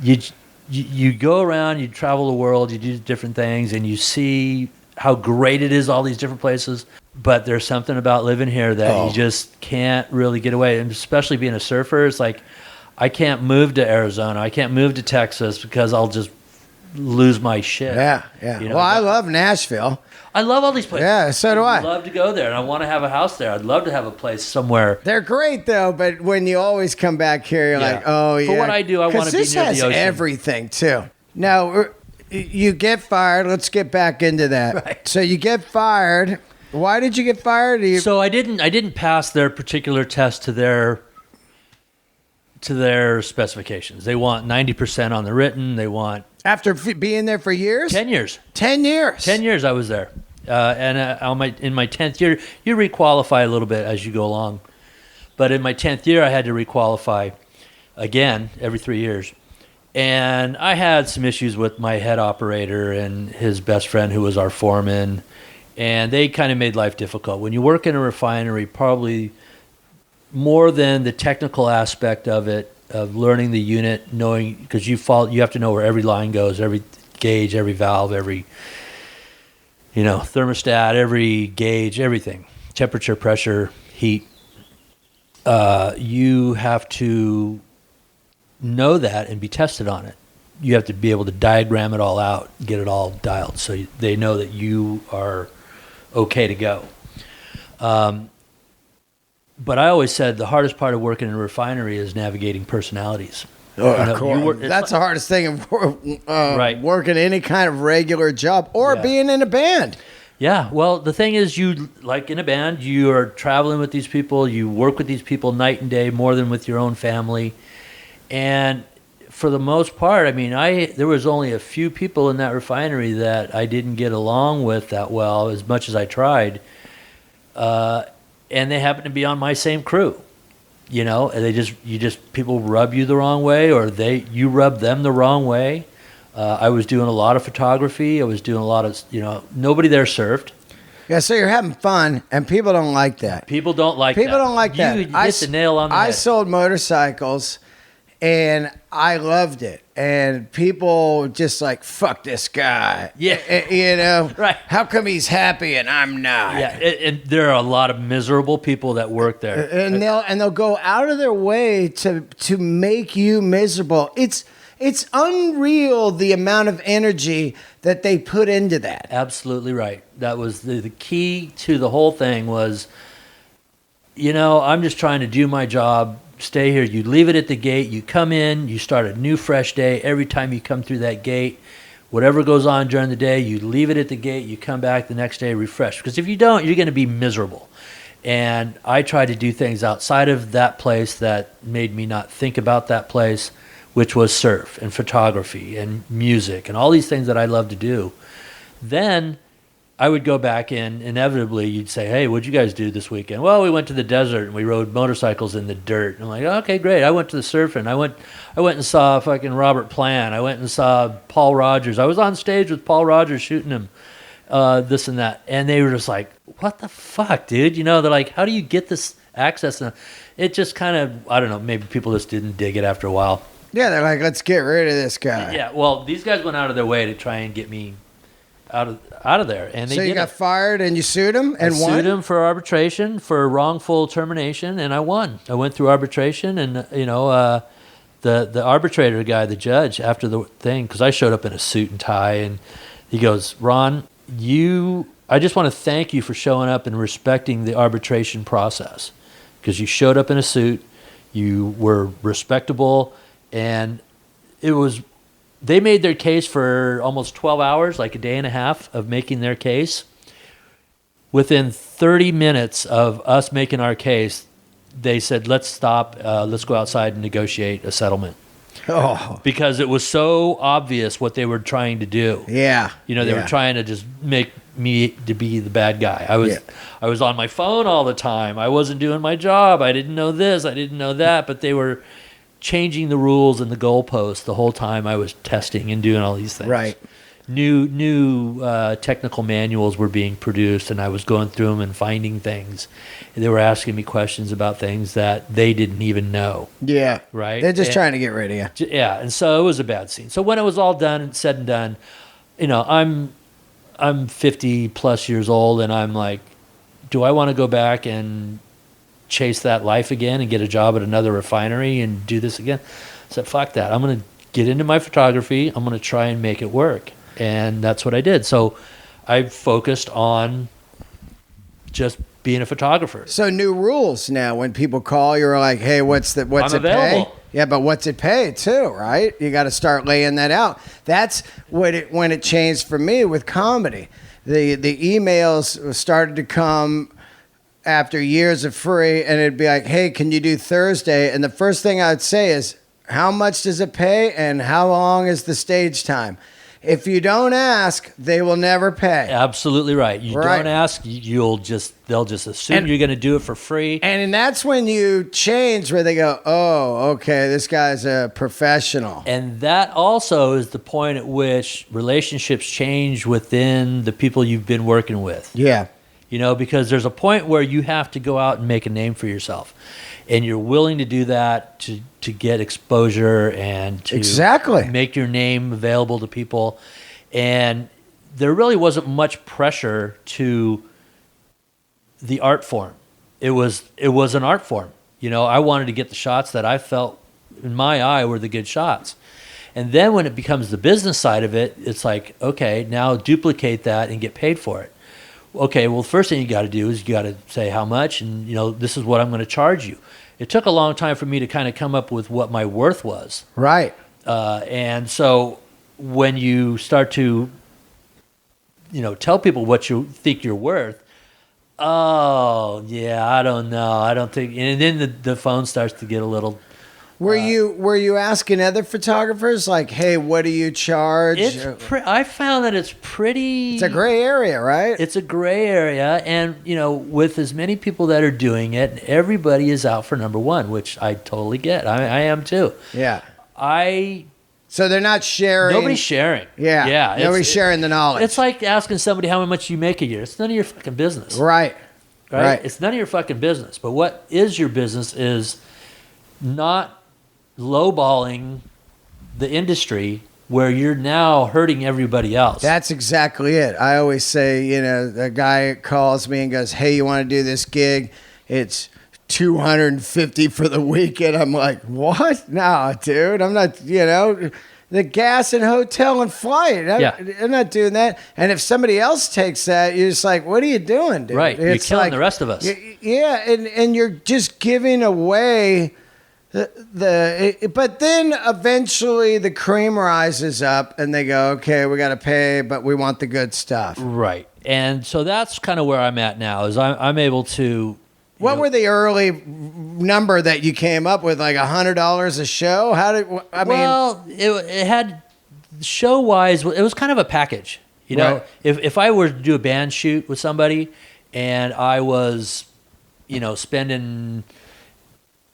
you go around, you travel the world, you do different things, and you see how great it is, all these different places. But there's something about living here that you just can't really get away. And especially being a surfer, it's like I can't move to Arizona. I can't move to Texas because I'll just lose my shit. Yeah. Well, I love Nashville. I love all these places. Yeah, so do I. I'd love to go there, and I want to have a house there. I'd love to have a place somewhere. They're great, though, but when you always come back here, you're like, oh, yeah. For what I do, I want to be near the ocean. This has everything, too. Now, you get fired. Let's get back into that. Right. So you get fired. Why did you get fired? So I didn't pass their particular test to their specifications. They want 90% on the written. They want... After being there for years? 10 years. 10 years? 10 years I was there. And in my 10th year, you requalify a little bit as you go along. But in my 10th year, I had to requalify again every 3 years. And I had some issues with my head operator and his best friend who was our foreman. And they kind of made life difficult. When you work in a refinery, probably more than the technical aspect of it, of learning the unit, knowing, because you have to know where every line goes, every gauge, every valve, every thermostat, every gauge, everything, temperature, pressure, heat. You have to know that and be tested on it. You have to be able to diagram it all out, get it all dialed, so they know that you are okay to go. But I always said the hardest part of working in a refinery is navigating personalities. Oh, of course. That's the hardest thing of right. Working any kind of regular job or being in a band. Yeah, well, the thing is, like in a band, you are traveling with these people, you work with these people night and day more than with your own family. And for the most part, I mean, there was only a few people in that refinery that I didn't get along with that well, as much as I tried. And they happen to be on my same crew, and people rub you the wrong way, or you rub them the wrong way. I was doing a lot of photography. I was doing a lot of, nobody there surfed. Yeah, so you're having fun, and people don't like that. People don't like that. People don't like that. You hit the nail on the head. I sold motorcycles, and I loved it. And people just like, fuck this guy. Yeah. Right. How come he's happy and I'm not? Yeah, and there are a lot of miserable people that work there. And they'll go out of their way to make you miserable. It's unreal the amount of energy that they put into that. Absolutely right. That was the key to the whole thing was, I'm just trying to do my job. Stay here. You leave it at the gate. You come in. You start a new, fresh day. Every time you come through that gate, whatever goes on during the day, you leave it at the gate. You come back the next day refreshed. Because if you don't, you're going to be miserable. And I tried to do things outside of that place that made me not think about that place, which was surf and photography and music and all these things that I love to do. Then I would go back in, inevitably you'd say, hey, what'd you guys do this weekend? Well, we went to the desert and we rode motorcycles in the dirt. And I'm like, okay, great. I went to the surfing. I went and saw fucking Robert Plant. I went and saw Paul Rogers. I was on stage with Paul Rogers shooting him, this and that. And they were just like, what the fuck, dude? They're like, how do you get this access. And it just kind of, I don't know, maybe people just didn't dig it after a while. Yeah, they're like, let's get rid of this guy. Yeah, well, these guys went out of their way to try and get me out of there, and they so you got fired and you sued him and won? Sued him for arbitration for wrongful termination, and I won. I went through arbitration, and the arbitrator guy, the judge, after the thing, because I showed up in a suit and tie, and he goes, Ron, I just want to thank you for showing up and respecting the arbitration process, because you showed up in a suit, you were respectable, and they made their case for almost 12 hours, like a day and a half of making their case. Within 30 minutes of us making our case, they said, let's stop, let's go outside and negotiate a settlement. Oh. Because it was so obvious what they were trying to do. Yeah. They were trying to just make me to be the bad guy. I was on my phone all the time. I wasn't doing my job. I didn't know this. I didn't know that. But they were changing the rules and the goalposts the whole time I was testing and doing all these things. Right. New technical manuals were being produced, and I was going through them and finding things. And they were asking me questions about things that they didn't even know. Yeah. Right? They're just trying to get rid of you. Yeah, and so it was a bad scene. So when it was all done and said and done, I'm 50 plus years old, and I'm like, do I want to go back and chase that life again and get a job at another refinery and do this again? I said, fuck that. I'm going to get into my photography. I'm going to try and make it work. And that's what I did. So I focused on just being a photographer. So new rules now. When people call, you're like, hey, what's it pay? Yeah, but what's it pay too, right? You got to start laying that out. That's when it changed for me with comedy. The emails started to come after years of free, and it'd be like, hey, can you do Thursday? And the first thing I'd say is, how much does it pay and how long is the stage time? If you don't ask, they will never pay. Absolutely right. You don't ask, they'll just assume you're going to do it for free. And that's when you change, where they go, oh, okay, this guy's a professional. And that also is the point at which relationships change within the people you've been working with. Yeah. Because there's a point where you have to go out and make a name for yourself. And you're willing to do that to get exposure and to make your name available to people. And there really wasn't much pressure to the art form. It was an art form. I wanted to get the shots that I felt in my eye were the good shots. And then when it becomes the business side of it, it's like, okay, now duplicate that and get paid for it. Okay, well, the first thing you got to do is you got to say how much, and this is what I'm going to charge you. It took a long time for me to kind of come up with what my worth was. Right. And so when you start to, tell people what you think you're worth, oh, yeah, I don't know. I don't think, and then the phone starts to get a little. Were you asking other photographers, like, hey, what do you charge? I found that it's pretty. It's a gray area, right? It's a gray area, and with as many people that are doing it, everybody is out for number one, which I totally get. I am too. Yeah. So they're not sharing. Nobody's sharing. Yeah. Yeah. Nobody's sharing the knowledge. It's like asking somebody how much you make a year. It's none of your fucking business. Right. It's none of your fucking business. But what is your business is not lowballing the industry where you're now hurting everybody else. That's exactly it. I always say, the guy calls me and goes, hey, you want to do this gig? It's $250 for the weekend. I'm like, what? No, dude, I'm not, the gas and hotel and flight. I'm not doing that. And if somebody else takes that, you're just like, what are you doing, dude? Right. You're killing the rest of us. Yeah. And you're just giving away but then eventually the cream rises up and they go, okay, we got to pay, but we want the good stuff. Right. And so that's kind of where I'm at now is I'm able to. What were the early number that you came up with, like $100 a show? Well, it had show wise, it was kind of a package. If I were to do a band shoot with somebody and I was, spending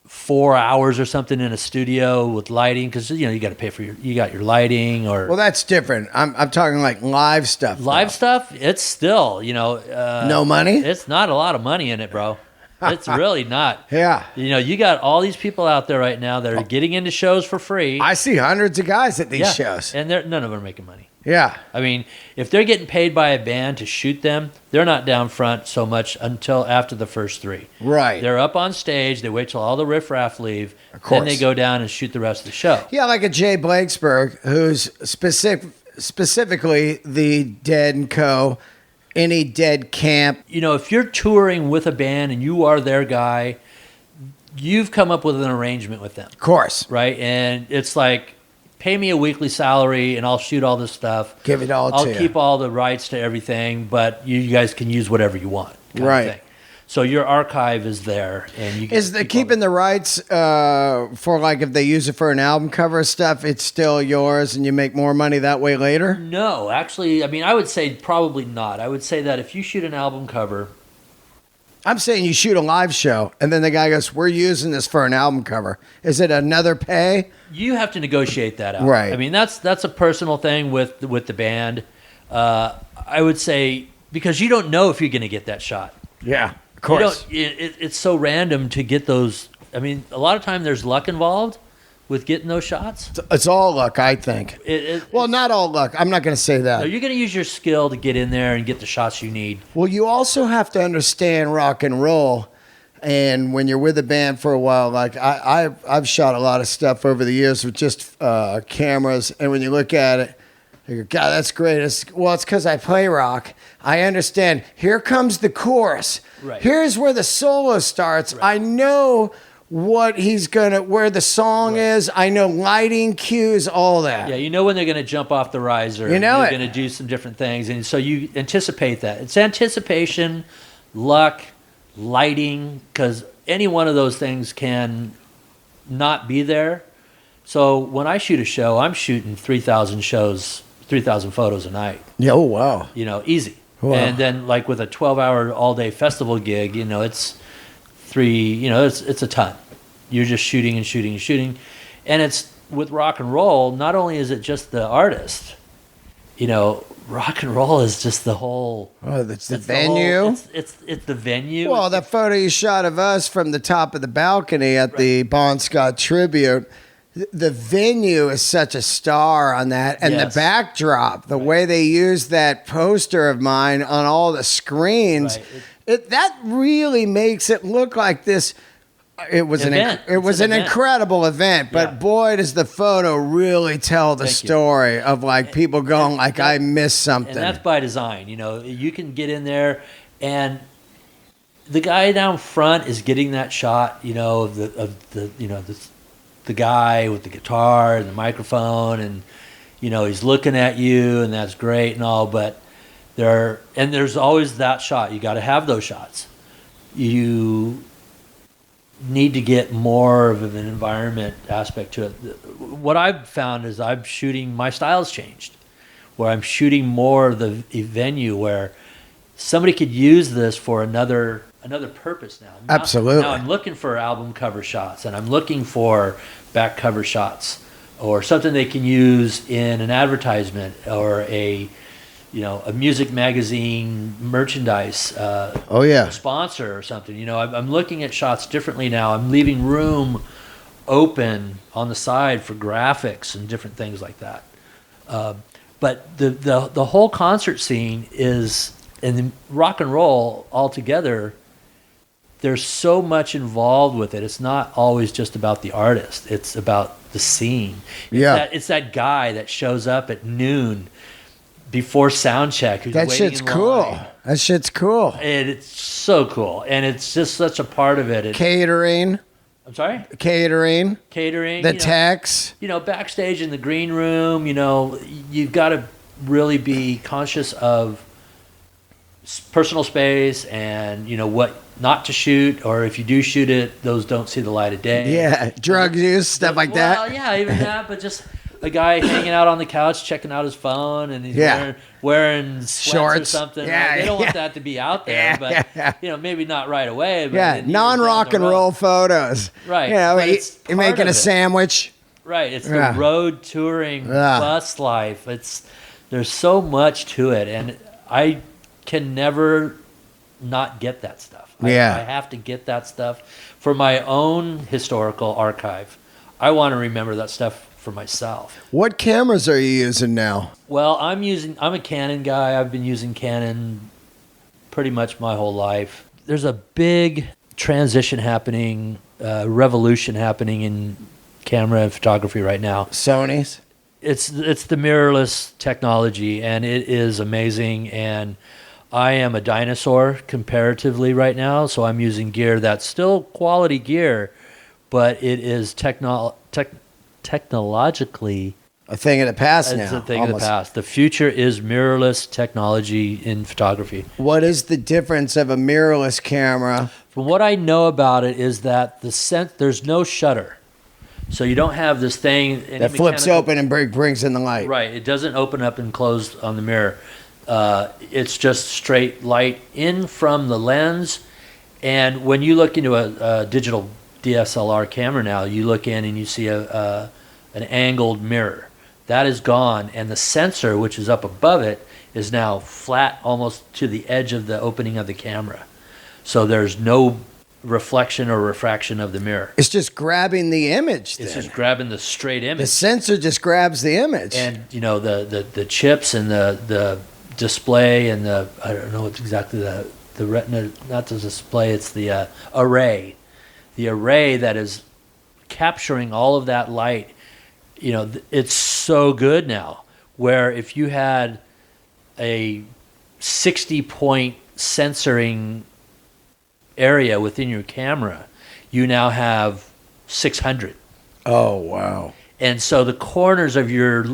4 hours or something in a studio with lighting, because you got to pay for you got your lighting or. Well, that's different. I'm talking like live stuff. Live stuff, it's still no money. It's not a lot of money in it, bro. It's really not. Yeah. You know, you got all these people out there right now that are getting into shows for free. I see hundreds of guys at these shows. And none of them are making money. Yeah. I mean, if they're getting paid by a band to shoot them, they're not down front so much until after the first three. Right. They're up on stage. They wait till all the riffraff leave. Of course. Then they go down and shoot the rest of the show. Yeah, like a Jay Blakesberg, who's specifically the Dead & Co., any Dead Camp. You know, if you're touring with a band and you are their guy, you've come up with an arrangement with them. Of course. Right? And it's like, pay me a weekly salary and I'll shoot all this stuff. Give it all I'll to you. keep all the rights to everything, but you guys can use whatever you want. Kind Right. of thing. So your archive is there, and you Is the keeping the rights for like if they use it for an album cover stuff, it's still yours and you make more money that way later? No, actually, I mean, I would say probably not. I would say that if you shoot an album cover, I'm saying you shoot a live show and then the guy goes, "We're using this for an album cover." Is it another pay? you have to negotiate that out. Right. I mean, that's a personal thing with the band. I would say because you don't know if you're going to get that shot. Yeah, of course. It's so random to get those. I mean, a lot of time there's luck involved with getting those shots. It's all luck, I think. Well, not all luck. I'm not going to say that. No, you're going to use your skill to get in there and get the shots you need. Well, you also have to understand rock and roll. And when you're with a band for a while, like I've shot a lot of stuff over the years with just cameras. And when you look at it, you go, God, that's great. It's because I play rock. I understand. Here comes the chorus. Right. Here's where the solo starts. Right. I know what where the song is. I know lighting cues, all that. Yeah, you know when they're going to jump off the riser. You know they're it. going to do some different things. And so you anticipate that. It's anticipation, luck, lighting, because any one of those things can not be there. So when I shoot a show, I'm shooting 3,000 photos a night. Yeah, oh, wow. You know, easy. Wow. And then like with a 12-hour all-day festival gig, you know, it's a ton. You're just shooting and shooting and shooting. And it's with rock and roll, not only is it just the artist, you know, rock and roll is just the whole. Oh, it's the it's venue. It's the venue. Well, that photo you shot of us from the top of the balcony at the Bon Scott tribute, the venue is such a star on that. And Yes. the backdrop, the way they use that poster of mine on all the screens, Right. that really makes it look like this. It was Event. an It's an event. incredible event, but Yeah. boy, does the photo really tell the Thank you. story of like people going like, I missed something. And that's by design. You know, you can get in there, and the guy down front is getting that shot. You know, of the guy with the guitar and the microphone, and you know he's looking at you, and that's great and all. But there's always that shot. You got to have those shots. You need to get more of an environment aspect to it. What I've found is my style's changed, where I'm shooting more of the venue where somebody could use this for another purpose now. Absolutely. Now I'm looking for album cover shots, and I'm looking for back cover shots, or something they can use in an advertisement or a music magazine merchandise Oh, yeah. sponsor or something. You know, I'm looking at shots differently now. I'm leaving room open on the side for graphics and different things like that. But the whole concert scene is, and the rock and roll altogether, there's so much involved with it. It's not always just about the artist. It's about the scene. It's that guy that shows up at noon before sound check. That shit's cool. That shit's cool. And it's so cool. And it's just such a part of it. Catering. I'm sorry? Catering. Catering. Techs. You know, backstage in the green room, you know, you've got to really be conscious of personal space and, you know, what not to shoot, or if you do shoot it, those don't see the light of day. Yeah, drug use, stuff like that. Well, yeah, even that, but just a guy hanging out on the couch checking out his phone, and he's wearing shorts or something. Yeah, they don't want that to be out there, but you know, maybe not right away. But non-rock and roll photos. Right. You know, You're making a sandwich. Right. It's the road touring bus life. There's so much to it, and I can never not get that stuff. Yeah. I have to get that stuff for my own historical archive. I want to remember that stuff for myself. What cameras are you using now? Well, I'm a Canon guy. I've been using Canon pretty much my whole life. There's a big transition happening, revolution happening in camera and photography right now. Sony's? It's the mirrorless technology, and it is amazing. And I am a dinosaur comparatively right now, so I'm using gear that's still quality gear, but it is technologically A thing of the past now. it's a thing of the past. The future is mirrorless technology in photography. What is the difference of a mirrorless camera? From what I know about it is that there's no shutter. So you don't have this thing That flips open and brings in the light. Right. It doesn't open up and close on the mirror. It's just straight light in from the lens. And when you look into a digital DSLR camera now, you look in and you see an angled mirror. That is gone. And the sensor, which is up above it, is now flat almost to the edge of the opening of the camera. So there's no reflection or refraction of the mirror. It's just grabbing the image then. It's just grabbing the straight image. The sensor just grabs the image. And the chips and the display and I don't know what's exactly the retina, not the display, it's the array. The array that is capturing all of that light, it's so good now. Where if you had a 60-point censoring area within your camera, you now have 600. Oh, wow. And so the corners of your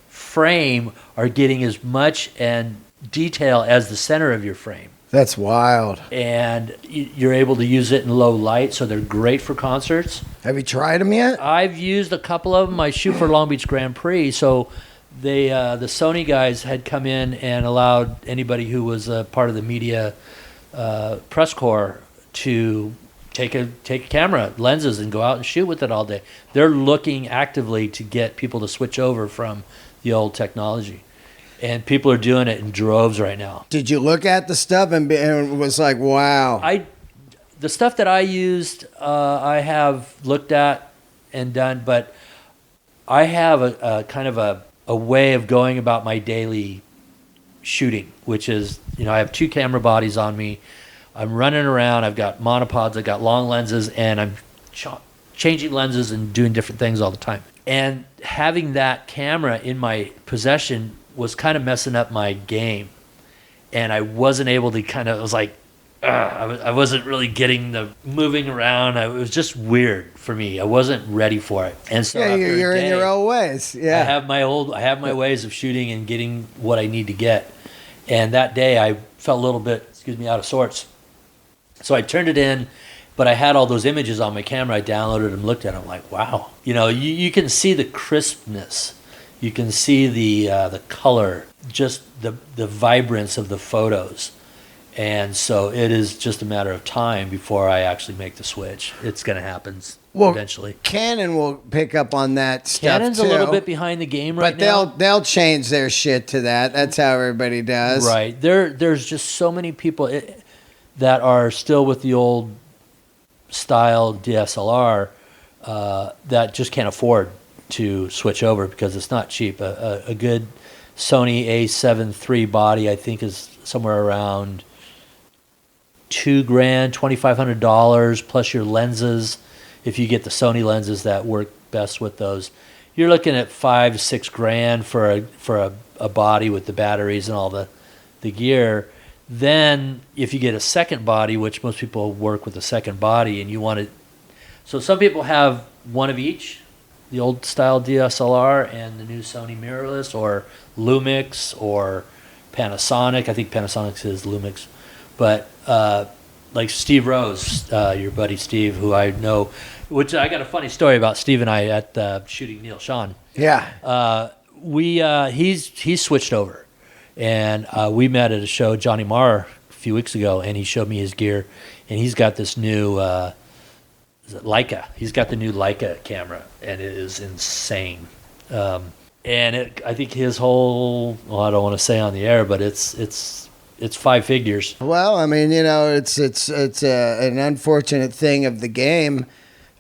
frame are getting as much and detail as the center of your frame. That's wild. And you're able to use it in low light, so they're great for concerts. Have you tried them yet? I've used a couple of them. I shoot for Long Beach Grand Prix, so the Sony guys had come in and allowed anybody who was a part of the media press corps to take a camera, lenses, and go out and shoot with it all day. They're looking actively to get people to switch over from the old technology. And people are doing it in droves right now. Did you look at the stuff and was like, wow? The stuff that I used, I have looked at and done, but I have a kind of a way of going about my daily shooting, which is, I have 2 camera bodies on me. I'm running around. I've got monopods. I've got long lenses, and I'm changing lenses and doing different things all the time. And having that camera in my possession was kind of messing up my game. And I wasn't able to I was like, I wasn't really getting the moving around. It was just weird for me. I wasn't ready for it. And so you're in your own ways. Yeah. I have my ways of shooting and getting what I need to get. And that day I felt a little bit, out of sorts. So I turned it in, but I had all those images on my camera. I downloaded them, looked at them, like, wow. You can see the crispness. You can see the color, just the vibrance of the photos. And so it is just a matter of time before I actually make the switch. It's going to happen eventually. Canon will pick up on that stuff Canon's too. a little bit behind the game right now. But they'll change their shit to that. That's how everybody does. Right. There's just so many people that are still with the old style DSLR that just can't afford to switch over because it's not cheap. A good Sony A7 III body, I think, is somewhere around $2,000, $2,500 plus your lenses. If you get the Sony lenses that work best with those, you're looking at $5,000-$6,000 for a body with the batteries and all the gear. Then if you get a second body, which most people work with a second body, and you want it, so some people have one of each, the old style DSLR and the new Sony mirrorless, or Lumix, or Panasonic. I think Panasonic is Lumix, but like Steve Rose, your buddy Steve, who I know, which I got a funny story about Steve and I at shooting Neil Sean. Yeah. He's switched over, and we met at a show, Johnny Marr, a few weeks ago, and he showed me his gear, and he's got this new Leica. He's got the new Leica camera, and it is insane. And I think his whole, I don't want to say on the air, but it's it's five figures. Well, I mean, it's an unfortunate thing of the game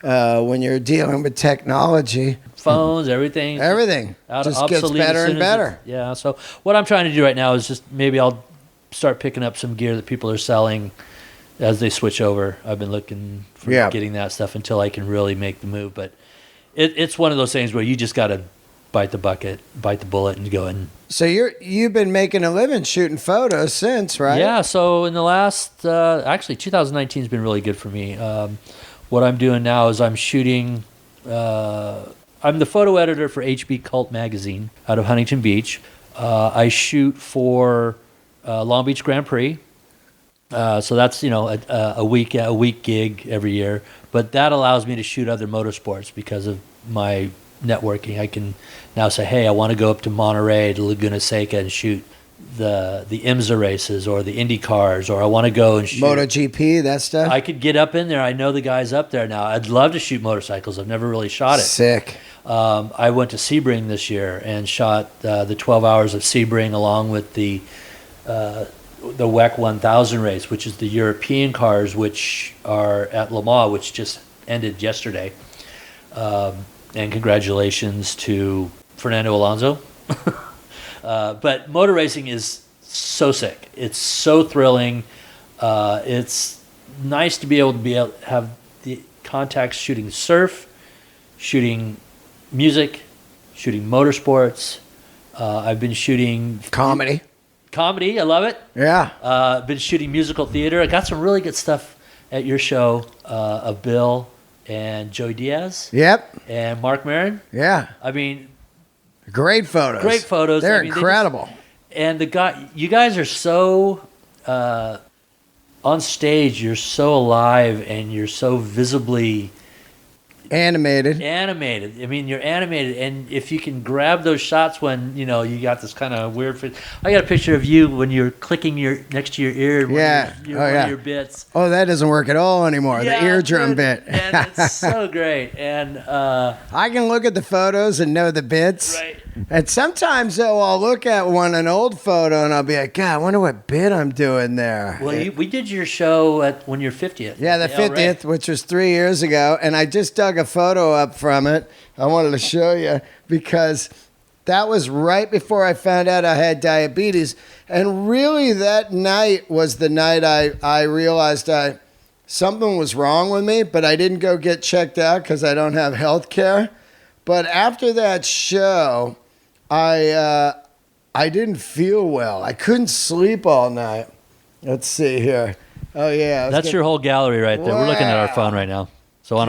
when you're dealing with technology. Phones, everything Just gets obsolete better as soon and as better. Yeah. So what I'm trying to do right now is just maybe I'll start picking up some gear that people are selling as they switch over. I've been looking for getting that stuff until I can really make the move. But it's one of those things where you just got to bite the bullet, and go in. So you've been making a living shooting photos since, right? Yeah. So in the last, actually 2019 has been really good for me. What I'm doing now is I'm shooting. I'm the photo editor for HB Cult magazine out of Huntington Beach. I shoot for Long Beach Grand Prix. So that's a week gig every year, but that allows me to shoot other motorsports because of my networking. I can now say, hey, I want to go up to Monterey to Laguna Seca and shoot the IMSA races or the Indy cars, or I want to go and shoot MotoGP, that stuff. I could get up in there. I know the guys up there now. I'd love to shoot motorcycles. I've never really shot it. Sick. I went to Sebring this year and shot the 12 hours of Sebring along with the WEC 1000 race, which is the European cars, which are at Le Mans, which just ended yesterday. And congratulations to Fernando Alonso. But motor racing is so sick. It's so thrilling. It's nice to be able to have the contacts shooting surf, shooting music, shooting motorsports. I've been shooting Comedy. I love it. Yeah. Been shooting musical theater. I got some really good stuff at your show of Bill and Joey Diaz. Yep. And Mark Maron. Yeah. I mean, great photos. They're incredible. You guys are so on stage. You're so alive, and you're so visibly animated. I mean, you're animated, and if you can grab those shots when you got this kind of weird. I got a picture of you when you're clicking next to your ear. One of your bits. Oh, that doesn't work at all anymore. The eardrum bit. And it's so great. And I can look at the photos and know the bits. Right. And sometimes though, I'll look at an old photo and I'll be like, God, I wonder what bit I'm doing there. Well, we did your show when you're 50th. Yeah, the 50th, which was 3 years ago, and I just dug a photo up from it. I wanted to show you because that was right before I found out I had diabetes, and really that night was the night I realized something was wrong with me, but I didn't go get checked out because I don't have health care. But after that show, I didn't feel well. I couldn't sleep all night. Let's see here. Oh yeah, that's your whole gallery right there. Wow. We're looking at our phone right now. So on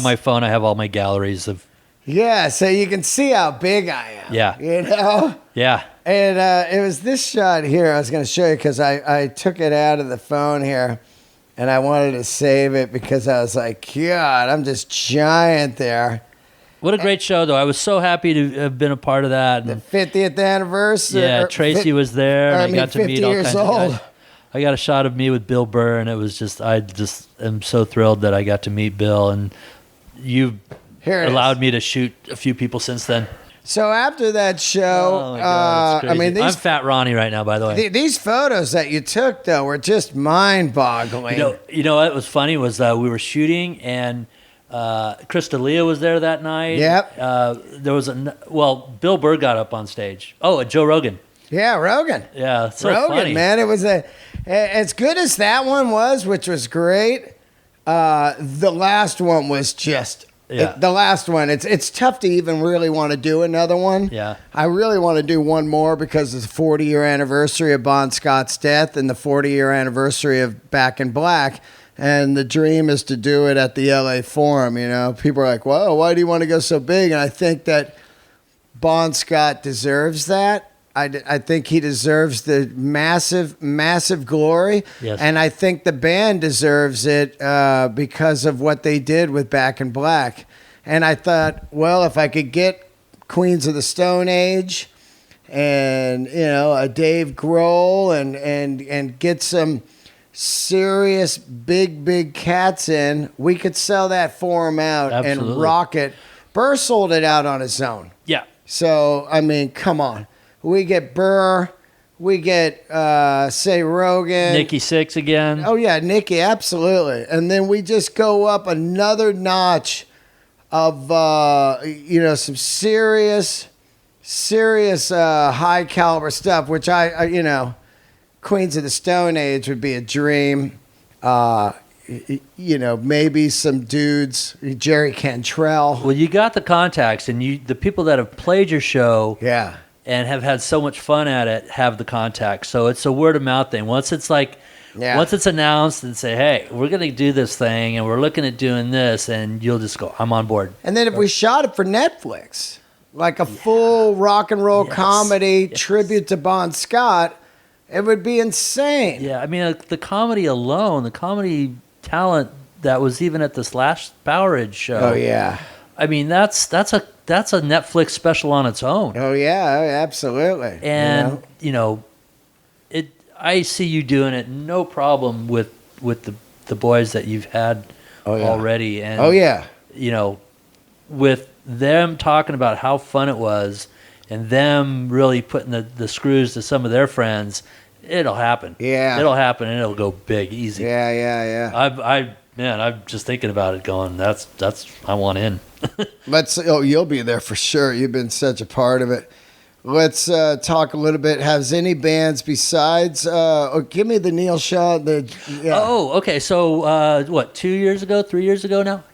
my phone, I have all my galleries of. Yeah, so you can see how big I am. Yeah. Yeah. And it was this shot here I was going to show you because I took it out of the phone here, and I wanted to save it because I was like, God, I'm just giant there. What a great show, though. I was so happy to have been a part of that. The 50th anniversary. Yeah, Tracy was there, and I got to meet all kinds of guys. Old. I got a shot of me with Bill Burr, and it was I am so thrilled that I got to meet Bill, and you allowed me to shoot a few people since then. So after that show, oh my God, I mean, I'm Fat Ronnie right now, by the way. These photos that you took, though, were just mind-boggling. You know what was funny was we were shooting, and Chris D'Elia was there that night. Yep. There was Bill Burr got up on stage. Oh, and Joe Rogan. Yeah, Rogan. Yeah, so Rogan, funny. Man, it was as good as that one was, which was great. The last one was just. Yeah. The last one, it's tough to even really want to do another one. Yeah. I really want to do one more because it's the 40-year anniversary of Bon Scott's death and the 40-year anniversary of Back in Black. And the dream is to do it at the LA Forum. People are like, "Whoa, why do you want to go so big?" And I think that Bon Scott deserves that. I think he deserves the massive, massive glory. Yes. And I think the band deserves it because of what they did with Back in Black. And I thought, well, if I could get Queens of the Stone Age and, a Dave Grohl and get some serious big cats in, we could sell that Forum out. Absolutely. And rock it. Burr sold it out on his own. Yeah. So, I mean, come on. We get Burr, We get, say, Rogan. Nikki Sixx again. Oh, yeah, Nikki, absolutely. And then we just go up another notch of, some serious high caliber stuff, which I Queens of the Stone Age would be a dream. Maybe some dudes, Jerry Cantrell. Well, you got the contacts, and the people that have played your show, Yeah. and have had so much fun at it, have the contacts. So it's a word of mouth thing. Once it's announced and say, hey, we're going to do this thing, and we're looking at doing this, and you'll just go, I'm on board. And then if we shot it for Netflix, like a full rock and roll comedy tribute to Bon Scott, it would be insane. Yeah, I mean, the comedy alone, the comedy talent that was even at this last Powerage show. Oh, yeah. I mean, that's a Netflix special on its own. Oh, yeah, absolutely. And, I see you doing it no problem with the boys that you've had already. And, with them talking about how fun it was and them really putting the screws to some of their friends, it'll happen. Yeah. It'll happen, and it'll go big, easy. Yeah. I'm just thinking about it going, that's I want in. You'll be there for sure. You've been such a part of it. Let's talk a little bit. Has any bands besides? Give me the Neil Sean. Oh, okay. So 3 years ago now?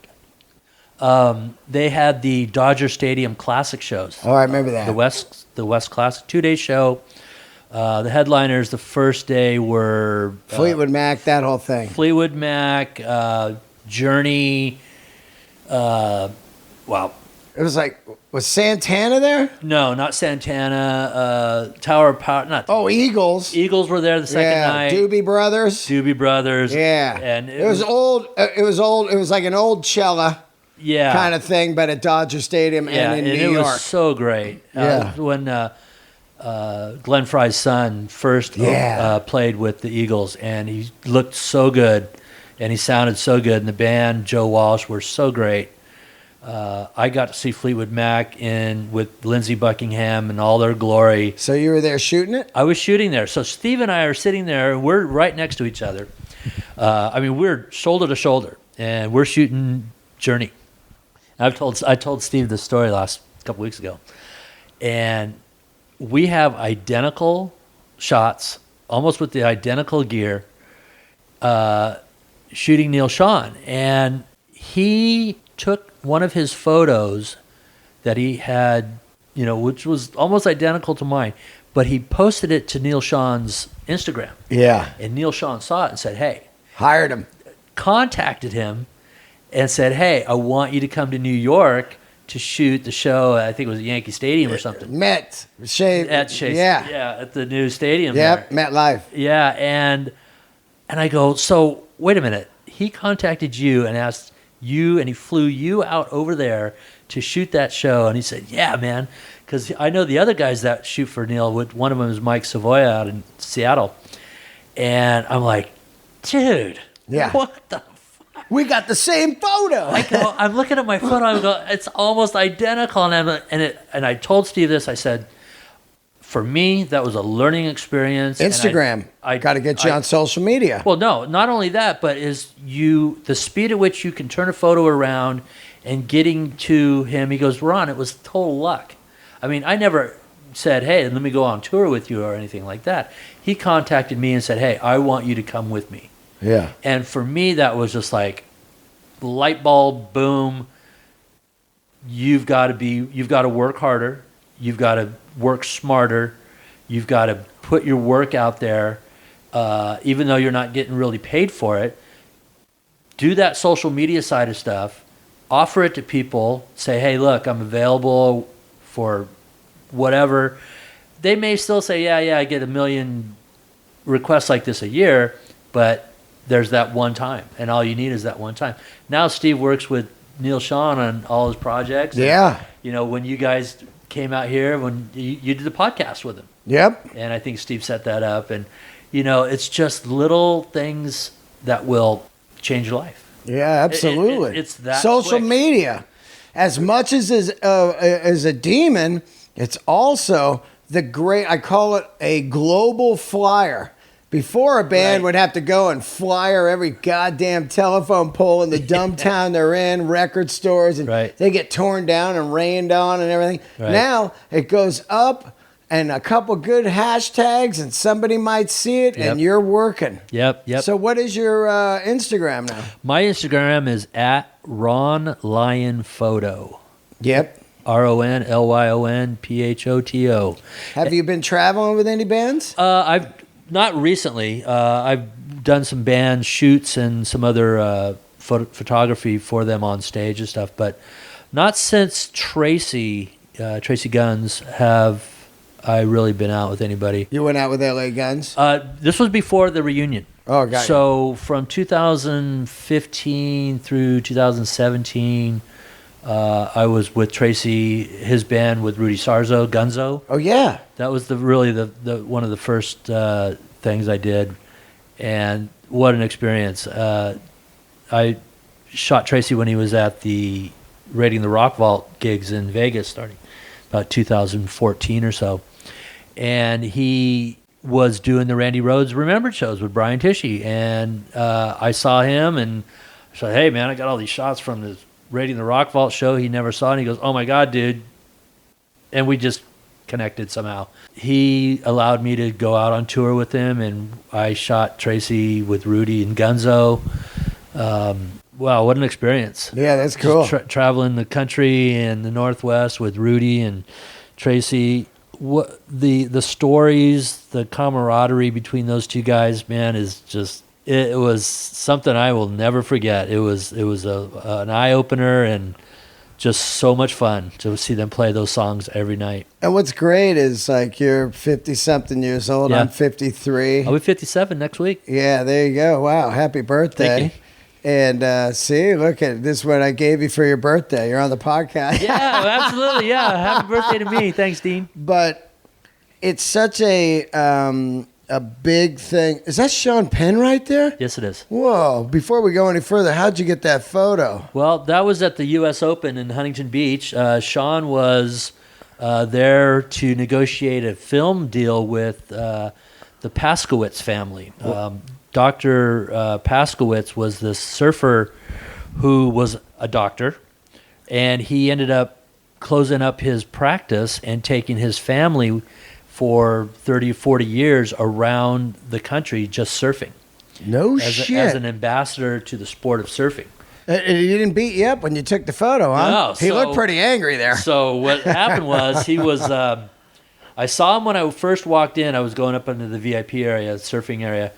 They had the Dodger Stadium Classic shows. Oh, I remember that. The West Classic 2-day show. The headliners the first day were Fleetwood Mac, that whole thing. Fleetwood Mac, Journey. Wow. It was like, was Santana there? No, not Santana. Tower of Power. Not. Oh, Eagles. Eagles were there the second night. Doobie Brothers. Yeah. And it was old. It was old. It was like an old Cella. Yeah. Kind of thing, but at Dodger Stadium and in New York. It was so great. When Glenn Fry's son first played with the Eagles, and he looked so good, and he sounded so good, and the band, Joe Walsh, were so great. I got to see Fleetwood Mac with Lindsey Buckingham and all their glory. So you were there shooting it? I was shooting there. So Steve and I are sitting there, and we're right next to each other. We're shoulder to shoulder, and we're shooting Journey. I told Steve this story a couple weeks ago, and we have identical shots, almost with the identical gear, shooting Neil Sean, and he took one of his photos that he had, which was almost identical to mine, but he posted it to Neil Sean's Instagram. Yeah. And Neil Sean saw it and said, hey. Hired him. Contacted him and said, hey, I want you to come to New York to shoot the show. I think it was at Yankee Stadium or something. At Shea. Yeah, at the new stadium. Yep, MetLife. Yeah, and I go, so wait a minute. He contacted you and asked you, and he flew you out over there to shoot that show. And he said, yeah, man, because I know the other guys that shoot for Neil. One of them is Mike Savoya out in Seattle. And I'm like, dude, what the fuck? We got the same photo. I'm looking at my photo. I'm going, it's almost identical. And I told Steve this. I said, for me, that was a learning experience. Instagram. I got to get you on social media. Well, no, not only that, but the speed at which you can turn a photo around and getting to him. He goes, Ron, it was total luck. I mean, I never said, hey, let me go on tour with you or anything like that. He contacted me and said, hey, I want you to come with me. Yeah. And for me, that was just like light bulb, boom. You've got to work harder. You've got to work smarter. You've got to put your work out there, even though you're not getting really paid for it. Do that social media side of stuff. Offer it to people. Say, hey, look, I'm available for whatever. They may still say, yeah, I get 1 million requests like this a year, but there's that one time, and all you need is that one time. Now Steve works with Neil Sean on all his projects. Yeah. And, when you guys came out here, when you did the podcast with him. Yep. And I think Steve set that up. And, it's just little things that will change your life. Yeah, absolutely. It's that social quick. media. As much as a demon, it's also I call it a global flyer. Before a band would have to go and flyer every goddamn telephone pole in the dumb town they're in, record stores, and they get torn down and rained on and everything. Right. Now it goes up and a couple good hashtags and somebody might see it and you're working. Yep. So what is your Instagram now? My Instagram is at Ron Lyon Photo. Yep. RonLyonPhoto. Have you been traveling with any bands? I've not recently. I've done some band shoots and some other photography for them on stage and stuff, but not since Tracy Guns have I really been out with anybody. You went out with LA Guns? This was before the reunion. Oh, got So from 2015 through 2017, I was with Tracy, his band with Rudy Sarzo, Gunzo. Oh yeah, that was really the one of the first things I did, and what an experience! I shot Tracy when he was at the Raiding the Rock Vault gigs in Vegas, starting about 2014 or so, and he was doing the Randy Rhoads Remembered shows with Brian Tishy, and I saw him and I said, "Hey man, I got all these shots from this Raiding the Rock Vault show he never saw," and he goes, "Oh my God, dude," and we just connected somehow. He allowed me to go out on tour with him, and I shot Tracy with Rudy and Gunzo. Wow, what an experience. Yeah, that's cool. Traveling the country and the Northwest with Rudy and Tracy. What the stories, the camaraderie between those two guys, man, is just, it was something I will never forget. It was an eye-opener and just so much fun to see them play those songs every night. And what's great is, like, you're 50-something years old. Yeah. I'm 53. I'll be 57 next week. Yeah, there you go. Wow, happy birthday. Thank you. And see, look at this, what I gave you for your birthday. You're on the podcast. Yeah, absolutely. Yeah, happy birthday to me. Thanks, Dean. But it's such a big thing. Is that Sean Penn right there? Yes, it is. Whoa. Before we go any further, how'd you get that photo? Well, that was at the U.S. Open in Huntington Beach. Sean was there to negotiate a film deal with the Paskowitz family. Dr. Paskowitz was this surfer who was a doctor, and he ended up closing up his practice and taking his family for 30 or 40 years around the country just surfing. No shit. As an ambassador to the sport of surfing. And he didn't beat you up when you took the photo, huh? No. He looked pretty angry there. So what happened was he was... I saw him when I first walked in. I was going up into the VIP area, surfing area,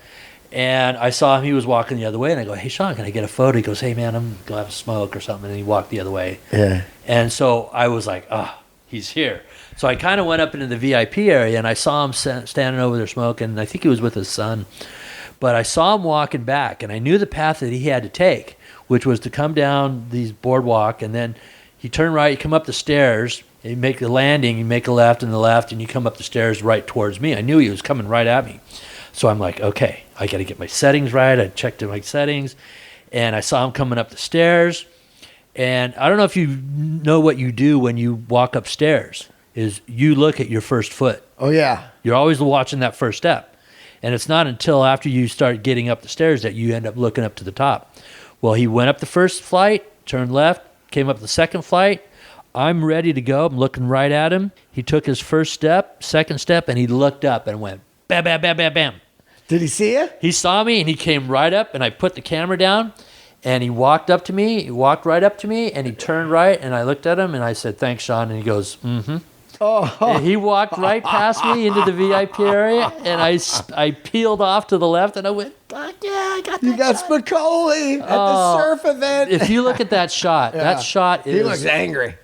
and I saw him. He was walking the other way, and I go, "Hey, Sean, can I get a photo?" He goes, "Hey, man, I'm going to have a smoke or something," and he walked the other way. Yeah. And so I was like, he's here. So I kind of went up into the VIP area, and I saw him standing over there smoking, and I think he was with his son. But I saw him walking back, and I knew the path that he had to take, which was to come down these boardwalk, and then you turn right, you come up the stairs, and you make the landing, you make a left and the left, and you come up the stairs right towards me. I knew he was coming right at me. So I'm like, okay, I got to get my settings right. I checked my settings, and I saw him coming up the stairs. And I don't know if you know what you do when you walk upstairs, is you look at your first foot. Oh, yeah. You're always watching that first step. And it's not until after you start getting up the stairs that you end up looking up to the top. Well, he went up the first flight, turned left, came up the second flight. I'm ready to go. I'm looking right at him. He took his first step, second step, and he looked up and went, bam, bam, bam, bam, bam. Did he see you? He saw me, and he came right up, and I put the camera down, and he walked up to me. He walked right up to me, and he turned right, and I looked at him, and I said, "Thanks, Sean." And he goes, "Mm-hmm." Oh. And he walked right past me into the VIP area, and I peeled off to the left, and I went, "Fuck yeah, I got that You got shot." Spicoli at the surf event. If you look at that shot, that shot is... He looks angry.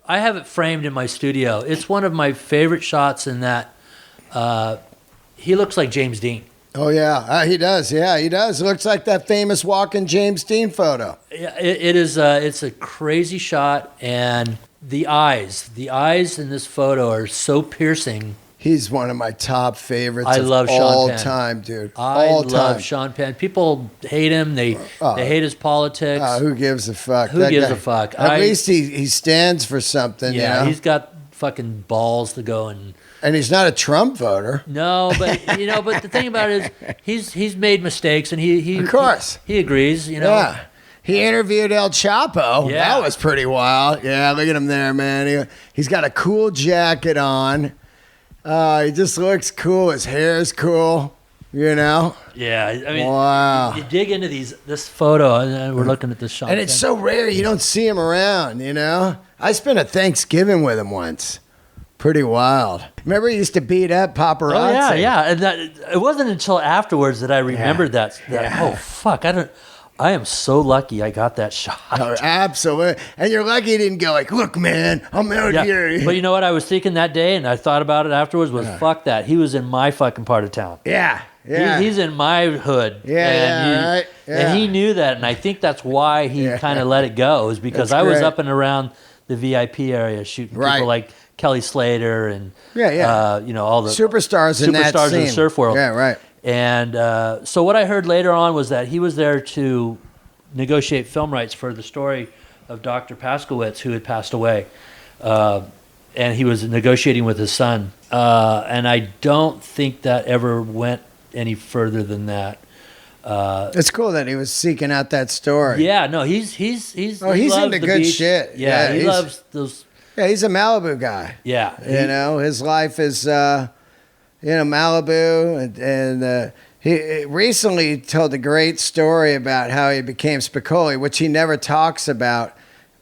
I have it framed in my studio. It's one of my favorite shots in that he looks like James Dean. Oh, yeah. He does. Yeah, he does. It looks like that famous walking James Dean photo. Yeah, it is. It's a crazy shot, and the eyes in this photo are so piercing. He's one of my top favorites I of love Sean all Penn. time, dude. I all love time. Sean Penn. People hate him. They hate his politics. Who gives a fuck? Who That gives guy- a fuck? At least he stands for something, Yeah, you know? he's got fucking balls to go And he's not a Trump voter. No, but but the thing about it is he's made mistakes and he Of course. he agrees, Yeah. He interviewed El Chapo. Yeah. That was pretty wild. Yeah, look at him there, man. He's got a cool jacket on. He just looks cool. His hair's cool, you know? Yeah, I mean, Wow. you dig into this photo, and we're looking at this shot. And it's so rare you don't see him around, you know? I spent a Thanksgiving with him once. Pretty wild. Remember he used to beat up paparazzi? Oh yeah. And it wasn't until afterwards that I remembered that. Yeah. Oh fuck, I am so lucky I got that shot. Oh, absolutely. And you're lucky he didn't go like, look, man, I'm out Yeah, here. but you know what I was thinking that day, and I thought about it afterwards. Was fuck that. He was in my fucking part of town. Yeah. Yeah. He's in my hood. Right. Yeah. And he knew that, and I think that's why he kind of let it go. Is because That's I was great. up and around the VIP area shooting Right. people like Kelly Slater and all the Superstars in that superstars in the scene. surf world. Yeah, right. And so what I heard later on was that he was there to negotiate film rights for the story of Dr. Paskowitz, who had passed away. And he was negotiating with his son. And I don't think that ever went any further than that. It's cool that he was seeking out that story. Yeah, no, he's he's loves into the good beach. shit. Yeah, Yeah, he he's- loves those. Yeah, he's a Malibu guy. Yeah, You know, his life is, Malibu. And he recently told a great story about how he became Spicoli, which he never talks about.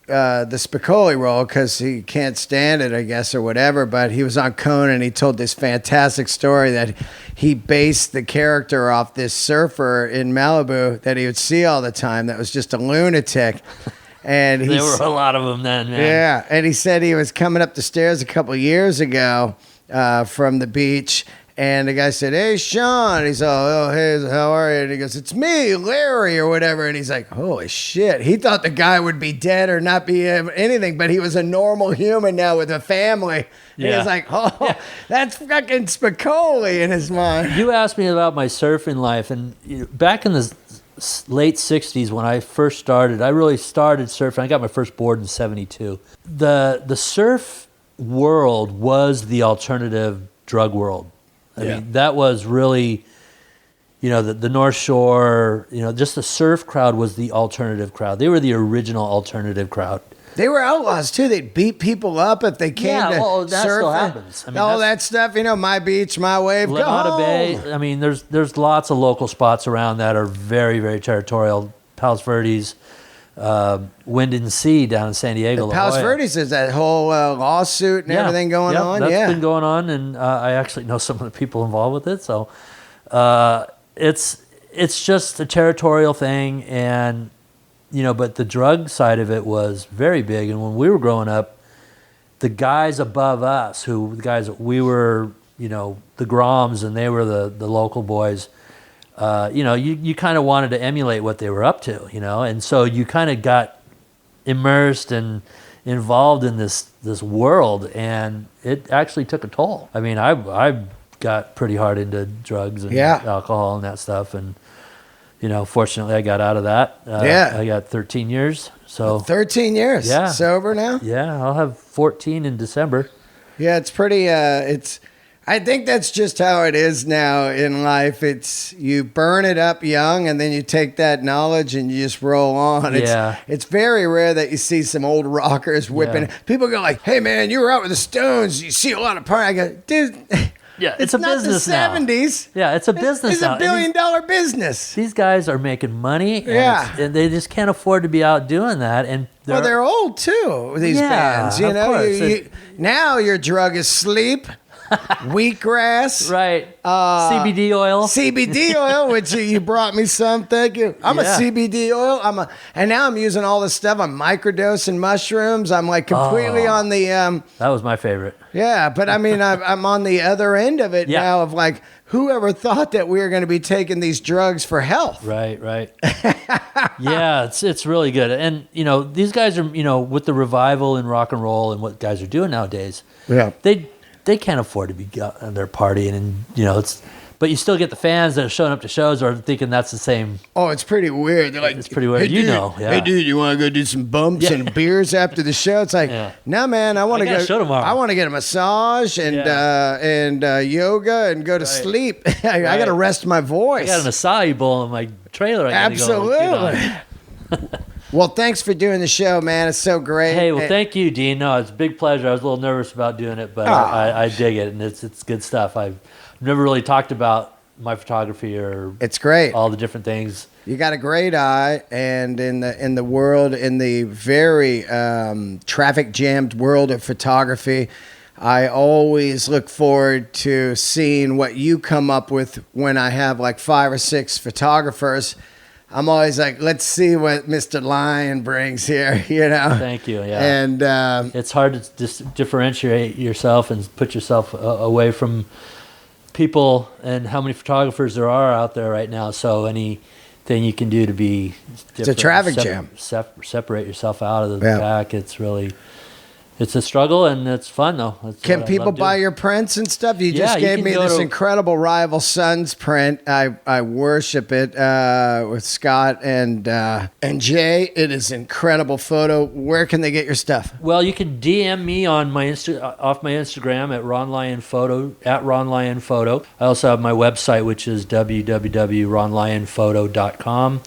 The Spicoli role because he can't stand it, I guess, or whatever. But he was on Conan and he told this fantastic story that he based the character off this surfer in Malibu that he would see all the time that was just a lunatic. And there were a lot of them then, man. yeah, and he said he was coming up the stairs a couple years ago from the beach. And the guy said, "Hey, Sean." He's all, "Oh, hey, how are you?" And he goes, "It's me, Larry," or whatever. And he's like, "Holy shit." He thought the guy would be dead or not be anything, but he was a normal human now with a family. And Yeah. he's like, "Oh, that's fucking Spicoli" in his mind. You asked me about my surfing life, and back in the late 60s when I first started, I really started surfing. I got my first board in 72. The surf world was the alternative drug world. I mean, that was really, the North Shore, just the surf crowd was the alternative crowd. They were the original alternative crowd. They were outlaws too. They'd beat people up if they came to well, that still surfing. happens. I mean, all that that's- stuff, my beach, my wave. Go Lenata home. Bay. I mean, there's lots of local spots around that are very, very territorial. Palos Verdes, Wind and Sea down in San Diego. La Palos Jolla. Verdes is that whole lawsuit and everything going on. That's been going on, and I actually know some of the people involved with it. So it's just a territorial thing, and but the drug side of it was very big. And when we were growing up, the guys above us, the guys that we were, the Groms, and they were the local boys. You kind of wanted to emulate what they were up to, and so you kind of got immersed and involved in this world, and it actually took a toll. I mean, I got pretty hard into drugs and alcohol and that stuff, and fortunately I got out of that. I got 13 years. So 13 years. Yeah. Sober now. Yeah, I'll have 14 in December. Yeah, it's pretty. I think that's just how it is now in life. It's you burn it up young, and then you take that knowledge and you just roll on. It's very rare that you see some old rockers whipping. Yeah. People go like, "Hey man, you were out with the Stones. You see a lot of party." I go, "Dude, Yeah, it's a not business the now. 70s. Yeah, it's a business It's now. a And billion-dollar business." These guys are making money, and, Yeah. and they just can't afford to be out doing that. And Well, they're old too. These Yeah, bands, of course. Now your drug is sleep, wheatgrass, right. CBD oil. CBD oil, which you brought me some. Thank you. I'm a Yeah. CBD oil. And now I'm using all this stuff. I'm microdosing mushrooms. I'm like completely on the That was my favorite. yeah. But I mean, I'm on the other end of it Yeah. now. Of like, whoever thought that we were going to be taking these drugs for health? Right. Yeah, it's really good. And these guys are with the revival in rock and roll and what guys are doing nowadays. Yeah. they can't afford to be they're partying, and but you still get the fans that are showing up to shows or thinking that's the same. Oh, it's pretty weird. They're like, It's pretty weird. Hey, dude, Yeah. Hey, dude, you want to go do some bumps and beers after the show? It's like, no, man, I want to got a go. show tomorrow. I want to get a massage and yoga and go to sleep. I got to rest my voice. I got an acai bowl in my trailer. Absolutely. Well, thanks for doing the show, man. It's so great. Hey, well, thank you, Dean. No, it's a big pleasure. I was a little nervous about doing it, but I dig it, and it's good stuff. I've never really talked about my photography or it's great. All the different things. You got a great eye, and in the world, in the very traffic jammed world of photography, I always look forward to seeing what you come up with when I have like 5 or 6 photographers. I'm always like, let's see what Mr. Lyon brings here, Thank you, yeah. And it's hard to just differentiate yourself and put yourself away from people and how many photographers there are out there right now. So anything you can do to be different, it's a traffic jam. Separate yourself out of the pack. It's a struggle, and it's fun, though. Can people buy your prints and stuff? You just gave me this incredible Rival Sons print. I worship it with Scott and Jay. It is an incredible photo. Where can they get your stuff? Well, you can DM me on my off my Instagram at Ron Lyon Photo, at Ron Lyon Photo. I also have my website, which is www.ronlyonphoto.com.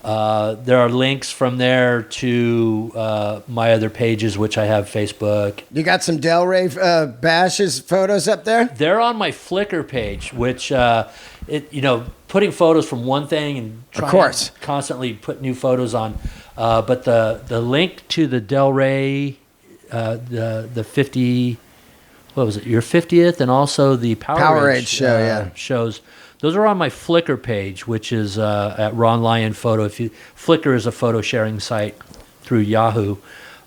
There are links from there to my other pages, which I have Facebook. You got some Delray Bash's photos up there? They're on my Flickr page, which putting photos from one thing and trying to constantly put new photos on. But the link to the Delray, the 50, what was it? Your 50th, and also the Powerade show, shows. Those are on my Flickr page, which is at Ron Lyon Photo. Flickr is a photo sharing site through Yahoo.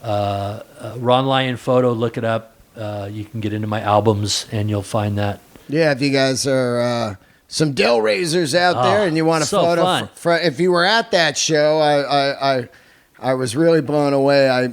Ron Lyon Photo, look it up. You can get into my albums, and you'll find that. Yeah, if you guys are some Del Raisers out there and you want a photo, if you were at that show, I was really blown away.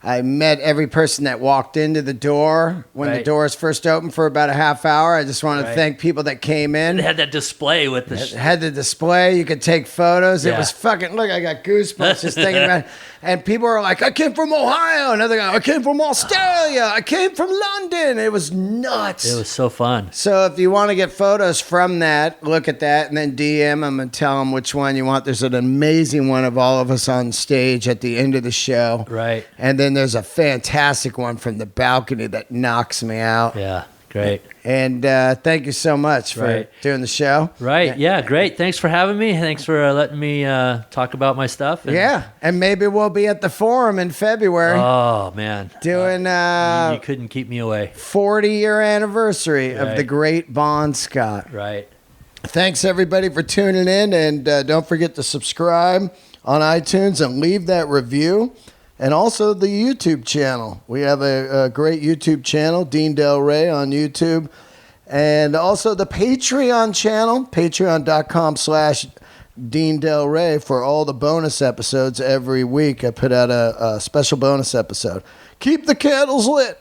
I met every person that walked into the door when the doors first opened for about a half hour. I just wanted to thank people that came in. They had that display with the... Had the display. You could take photos. Yeah. It was fucking... Look, I got goosebumps just thinking about it. And people were like, I came from Ohio. Another guy, I came from Australia. I came from London. It was nuts. It was so fun. So if you want to get photos from that, look at that and then DM them and tell them which one you want. There's an amazing one of all of us on stage at the end of the show. Right. And then there's a fantastic one from the balcony that knocks me out. Yeah, great. And thank you so much for doing the show. Right, yeah, great. Thanks for having me. Thanks for letting me talk about my stuff. And maybe we'll be at the Forum in February. Oh, man. Doing... you couldn't keep me away. 40-year anniversary of the great Bon Scott. Right. Thanks, everybody, for tuning in. And don't forget to subscribe on iTunes and leave that review. And also the YouTube channel. We have a great YouTube channel, Dean Del Rey on YouTube. And also the Patreon channel, patreon.com/Dean Del Rey for all the bonus episodes every week. I put out a special bonus episode. Keep the candles lit.